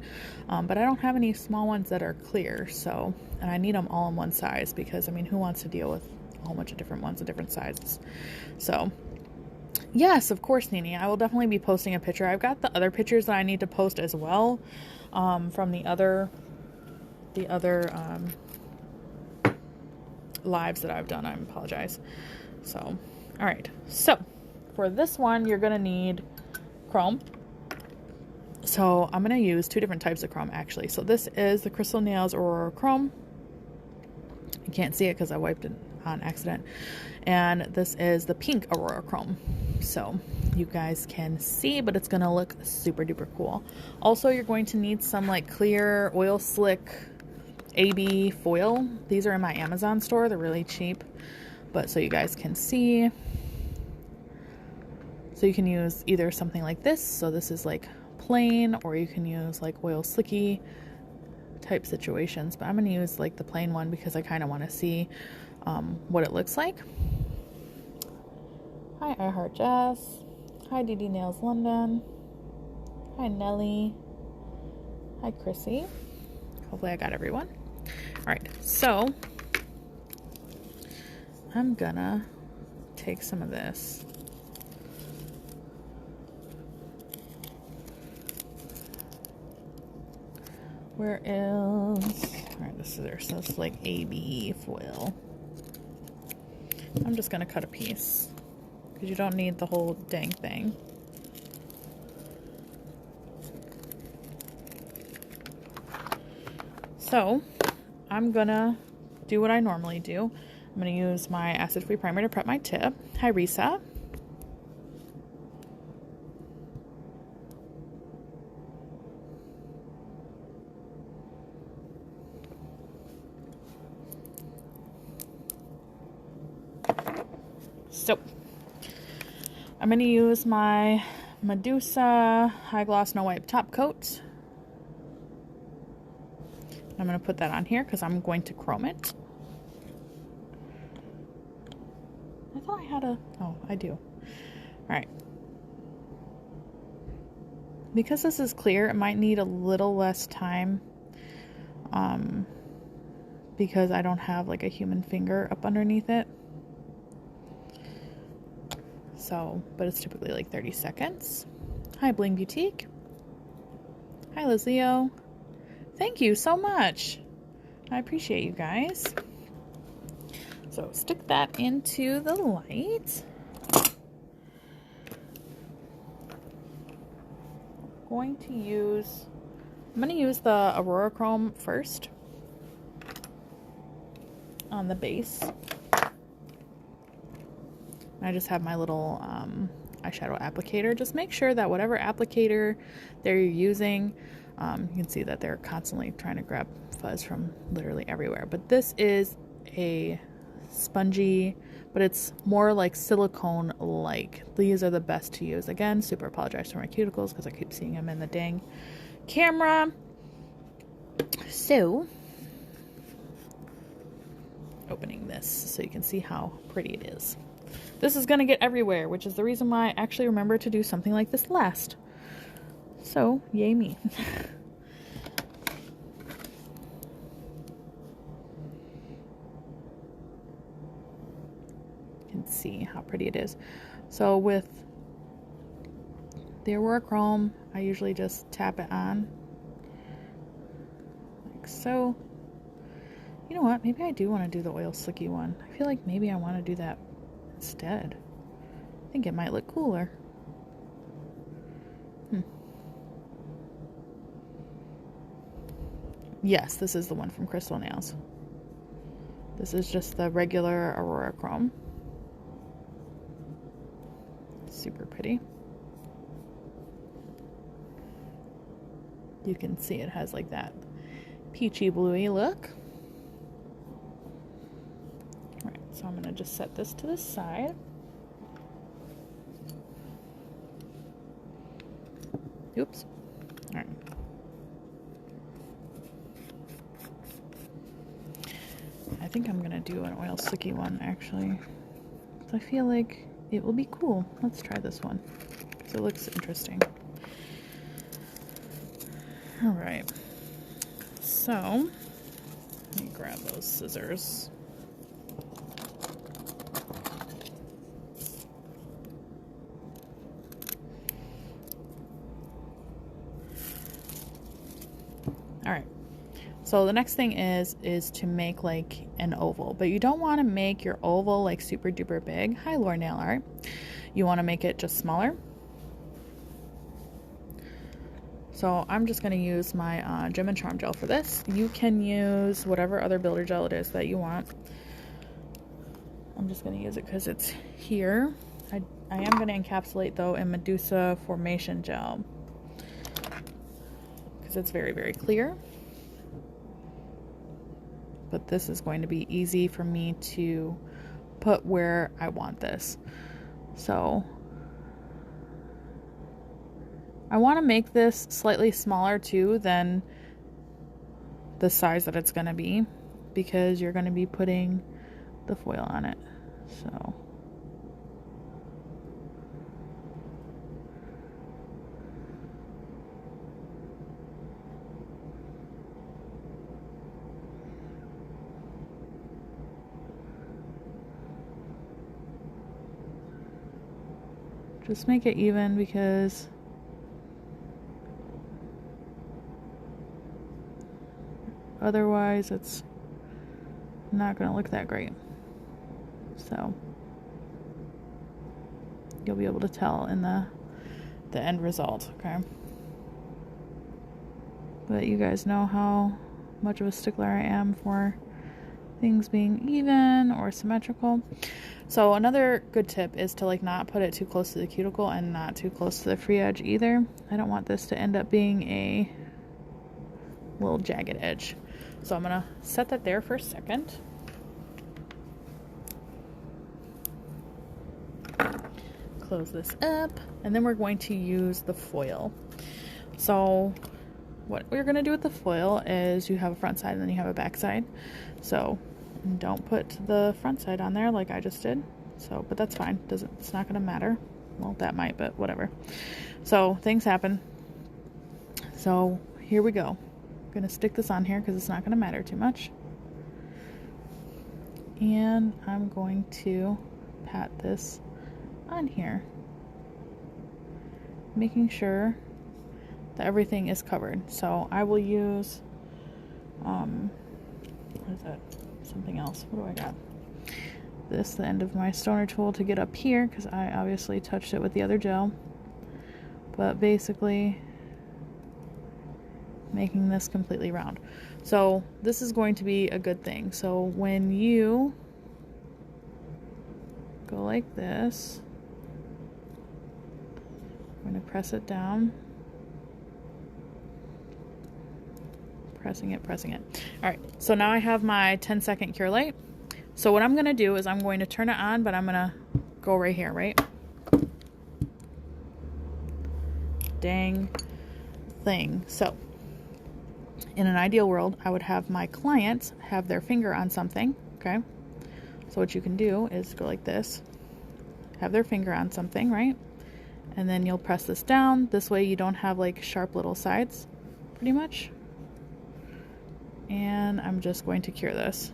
but I don't have any small ones that are clear, so, and I need them all in one size, because I mean, who wants to deal with a whole bunch of different ones of different sizes? So yes, of course, Nini, I will definitely be posting a picture. I've got the other pictures that I need to post as well, from the other lives that I've done. I apologize. So, all right. So for this one, you're going to need chrome. So I'm going to use two different types of chrome, actually. So this is the Crystal Nails Aurora Chrome. You can't see it because I wiped it on accident. And this is the pink Aurora Chrome. So you guys can see, but it's going to look super duper cool. Also, you're going to need some like clear oil slick AB foil. These are in my Amazon store. They're really cheap, but so you guys can see. So you can use either something like this. So this is like plain, or you can use like oil slicky type situations, but I'm going to use like the plain one because I kind of want to see what it looks like. Hi, I Heart Jess. Hi, DD Nails London. Hi, Nelly. Hi, Chrissy. Hopefully I got everyone. All right, so I'm gonna take some of this. Where is, all right, this is there, so it's like AB foil. I'm just gonna cut a piece because you don't need the whole dang thing. So I'm gonna do what I normally do. I'm gonna use my acid-free primer to prep my tip. Hi, Risa. So I'm going to use my Medusa High Gloss No Wipe Top Coat. I'm going to put that on here because I'm going to chrome it. I thought I had a, oh, I do. All right. Because this is clear, it might need a little less time because I don't have like a human finger up underneath it. So, but it's typically like 30 seconds. Hi, Bling Boutique. Hi, Lizio. Thank you so much. I appreciate you guys. So stick that into the light. I'm going to use the Aurora Chrome first on the base. I just have my little eyeshadow applicator. Just make sure that whatever applicator they're using, you can see that they're constantly trying to grab fuzz from literally everywhere. But this is a spongy, but it's more like silicone-like. These are the best to use. Again, super apologize for my cuticles because I keep seeing them in the dang camera. So, opening this so you can see how pretty it is. This is going to get everywhere, which is the reason why I actually remember to do something like this last. So, yay me. You can see how pretty it is. So with the Aurora Chrome, I usually just tap it on. Like so. You know what? Maybe I do want to do the oil slicky one. I feel like maybe I want to do that instead. I think it might look cooler. Yes, this is the one from Crystal Nails. This is just the regular Aurora Chrome. Super pretty. You can see it has like that peachy bluey look. Alright, so I'm going to just set this to the side. Oops. Alright. I think I'm going to do an oil slicky one actually. I feel like it will be cool. Let's try this one because it looks interesting. All right, so let me grab those scissors. All right, so the next thing is to make like an oval, but you don't want to make your oval like super duper big. Hi, Laura Nail Art. You want to make it just smaller. So I'm just going to use my Gem and Charm gel for this. You can use whatever other builder gel it is that you want. I'm just going to use it because it's here. I am going to encapsulate though in Medusa Formation Gel because it's very, very clear. But this is going to be easy for me to put where I want this. So I want to make this slightly smaller too than the size that it's going to be because you're going to be putting the foil on it. So just make it even because otherwise it's not going to look that great. So you'll be able to tell in the end result, okay? But you guys know how much of a stickler I am for things being even or symmetrical. So another good tip is to like not put it too close to the cuticle and not too close to the free edge either. I don't want this to end up being a little jagged edge. So I'm gonna set that there for a second. Close this up, and then we're going to use the foil. So what we're gonna do with the foil is you have a front side and then you have a back side. So don't put the front side on there like I just did. So, but that's fine. It's not gonna matter. Well, that might, but whatever. So things happen. So here we go. I'm gonna stick this on here because it's not gonna matter too much. And I'm going to pat this on here, making sure that everything is covered. So I will use what is that? Something else. What do I got? This, the end of my stoner tool, to get up here because I obviously touched it with the other gel. But basically making this completely round. So this is going to be a good thing. So when you go like this, I'm going to press it down. Pressing it. All right, so now I have my 10-second cure light. So what I'm going to do is I'm going to turn it on, but I'm going to go right here, right? Dang thing. So in an ideal world, I would have my clients have their finger on something, okay? So what you can do is go like this, have their finger on something, right? And then you'll press this down. This way you don't have like sharp little sides, pretty much. And I'm just going to cure this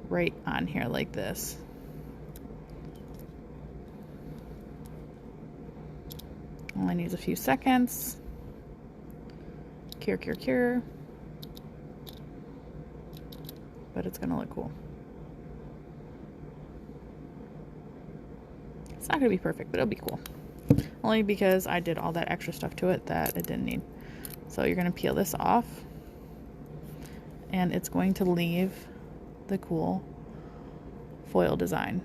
right on here like this. Only needs a few seconds. Cure. But it's gonna look cool. It's not gonna be perfect, but it'll be cool. Only because I did all that extra stuff to it that it didn't need. So you're gonna peel this off. And it's going to leave the cool foil design,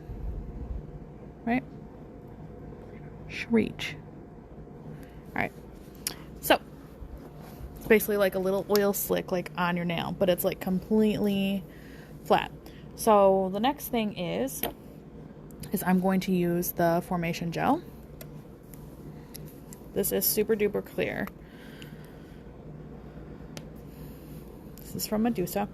right? Shreech. All right, so it's basically like a little oil slick like on your nail, but it's like completely flat. So the next thing is I'm going to use the formation gel. This is super duper clear. This is from Medusa,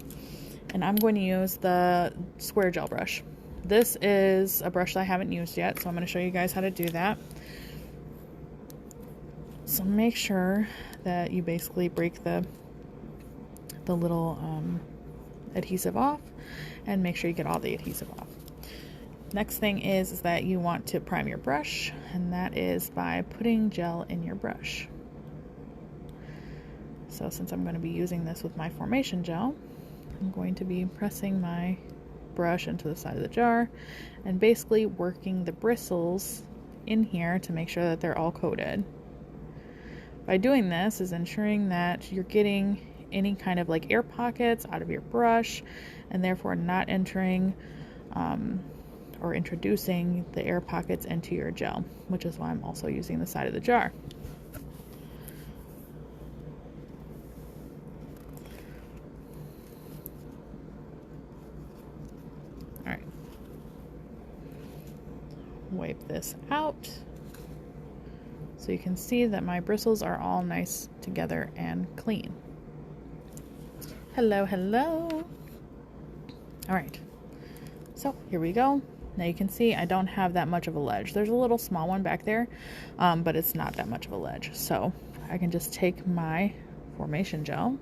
and I'm going to use the square gel brush. This is a brush that I haven't used yet, so I'm going to show you guys how to do that. So make sure that you basically break the little adhesive off, and make sure you get all the adhesive off. Next thing is that you want to prime your brush, and that is by putting gel in your brush. So since I'm going to be using this with my formation gel, I'm going to be pressing my brush into the side of the jar and basically working the bristles in here to make sure that they're all coated. By doing this is ensuring that you're getting any kind of like air pockets out of your brush, and therefore not entering or introducing the air pockets into your gel, which is why I'm also using the side of the jar. All right. Wipe this out so you can see that my bristles are all nice together and clean. Hello, hello. All right, so here we go. Now you can see I don't have that much of a ledge. There's a little small one back there, but it's not that much of a ledge. So I can just take my formation gel,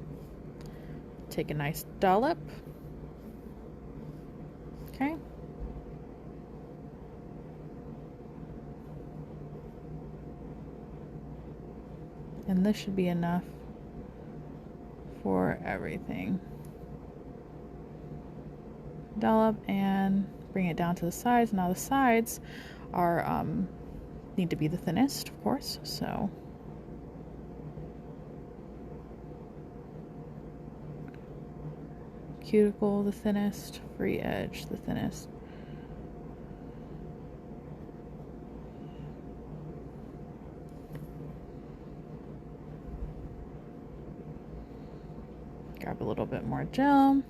take a nice dollop, okay, and this should be enough for everything. Dollop and bring it down to the sides. Now the sides are need to be the thinnest, of course, so cuticle the thinnest, free edge the thinnest. Grab a little bit more gel.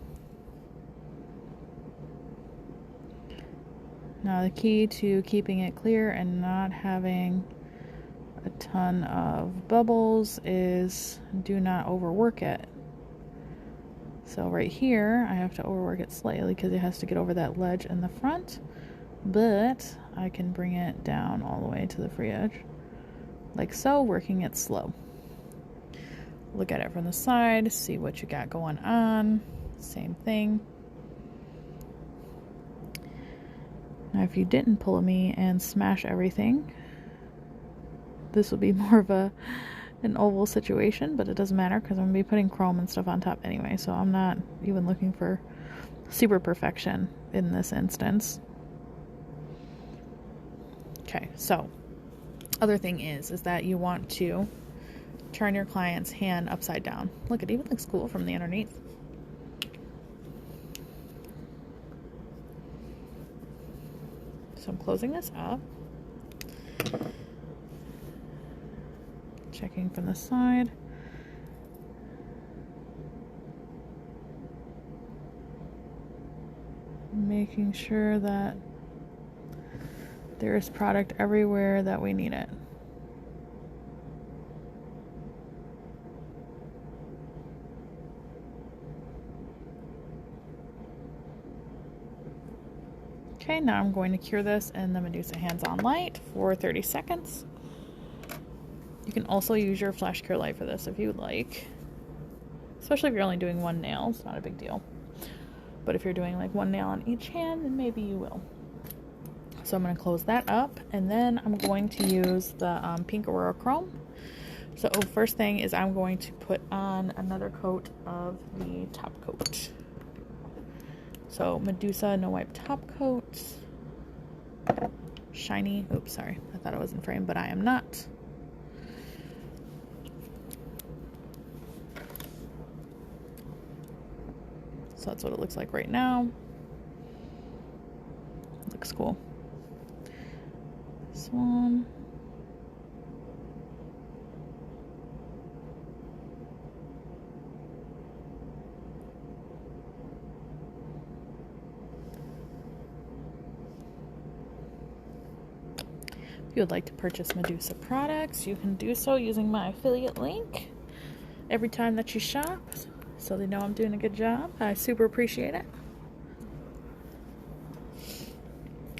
Now the key to keeping it clear and not having a ton of bubbles is do not overwork it. So right here I have to overwork it slightly because it has to get over that ledge in the front, but I can bring it down all the way to the free edge like so, working it slow. Look at it from the side, see what you got going on. Same thing. Now if you didn't pull me and smash everything, this would be more of an oval situation, but it doesn't matter because I'm going to be putting chrome and stuff on top anyway, so I'm not even looking for super perfection in this instance. Okay, so other thing is that you want to turn your client's hand upside down. Look, it even looks cool from the underneath. So I'm closing this up, checking from the side, making sure that there's product everywhere that we need it. Okay, now I'm going to cure this in the Medusa hands-on light for 30 seconds. You can also use your flash cure light for this if you would like. Especially if you're only doing one nail, it's not a big deal. But if you're doing like one nail on each hand, then maybe you will. So I'm going to close that up, and then I'm going to use the Pink Aurora Chrome. So first thing is I'm going to put on another coat of the top coat. So Medusa No Wipe Top Coat. Shiny. Oops, sorry. I thought I was in frame, but I am not. So that's what it looks like right now. Looks cool. This one. If you would like to purchase Medusa products, you can do so using my affiliate link every time that you shop, so they know I'm doing a good job. I super appreciate it.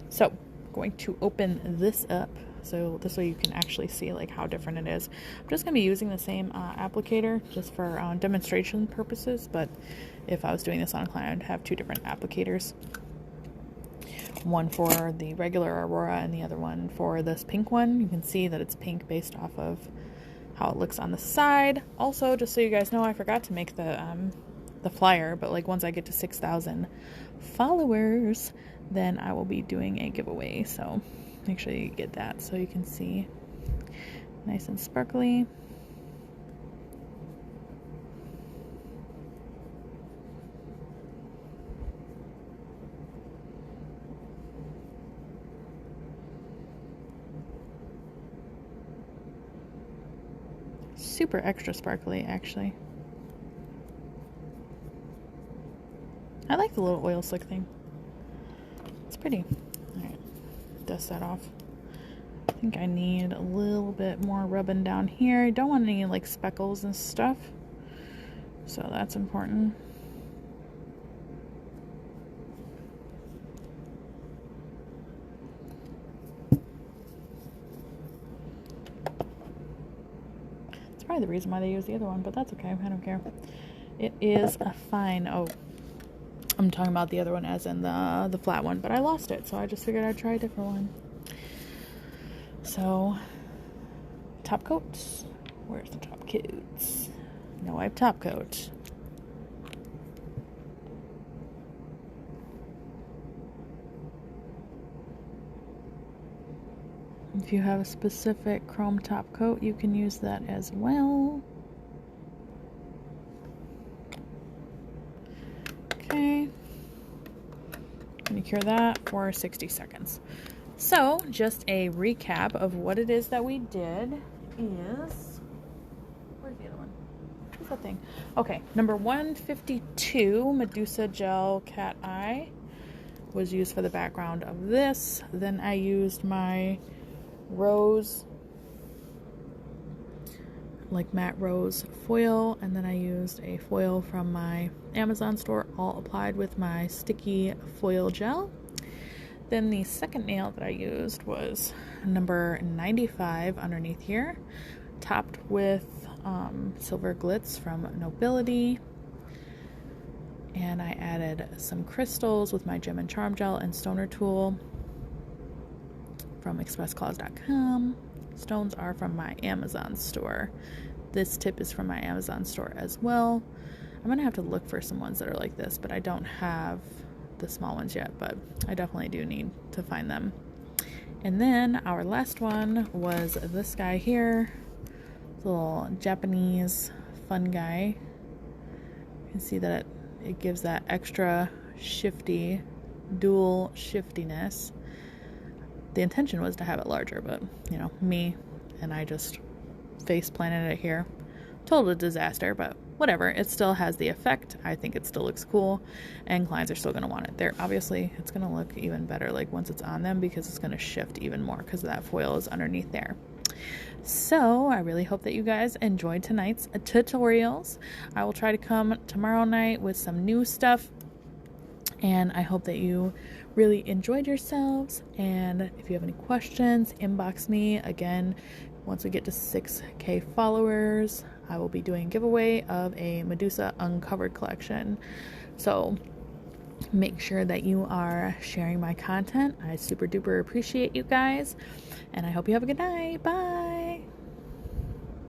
So, I'm going to open this up so this way you can actually see like how different it is. I'm just going to be using the same applicator just for demonstration purposes, but if I was doing this on a client, I'd have two different applicators. One for the regular Aurora and the other one for this pink one. You can see that it's pink based off of how it looks on the side. Also, just so you guys know, I forgot to make the flyer, but like once I get to 6,000 followers, then I will be doing a giveaway. So make sure you get that so you can see nice and sparkly. Super extra sparkly, actually. I like the little oil slick thing. It's pretty. Alright, dust that off. I think I need a little bit more rubbing down here. I don't want any like speckles and stuff, so that's important. Probably the reason why they use the other one, but that's okay. I don't care. It is a fine. Oh, I'm talking about the other one as in the flat one, but I lost it, so I just figured I'd try a different one. So, top coats. Where's the top coats? No, I have top coat. If you have a specific chrome top coat, you can use that as well. Okay. I'm going to cure that for 60 seconds. So, just a recap of what it is that we did is... Where's the other one? What's that thing? Okay, number 152, Medusa Gel Cat Eye, was used for the background of this. Then I used my rose, like matte rose foil, and then I used a foil from my Amazon store, all applied with my sticky foil gel. Then the second nail that I used was number 95 underneath here, topped with silver glitz from Nobility, and I added some crystals with my gem and charm gel and stoner tool from expressclaws.com. Stones are from my Amazon store. This tip is from my Amazon store as well. I'm gonna have to look for some ones that are like this, but I don't have the small ones yet, but I definitely do need to find them. And then our last one was this guy here, this little Japanese fun guy. You can see that it gives that extra shifty, dual shiftiness. The intention was to have it larger, but, you know, me and I just face planted it here. Total disaster, but whatever. It still has the effect. I think it still looks cool, and clients are still going to want it. Obviously, it's going to look even better, like, once it's on them, because it's going to shift even more because that foil is underneath there. So, I really hope that you guys enjoyed tonight's tutorials. I will try to come tomorrow night with some new stuff, and I hope that you really enjoyed yourselves. And if you have any questions, inbox me. Again, once we get to 6K followers, I will be doing a giveaway of a Medusa Uncovered collection. So make sure that you are sharing my content. I super duper appreciate you guys, and I hope you have a good night. Bye.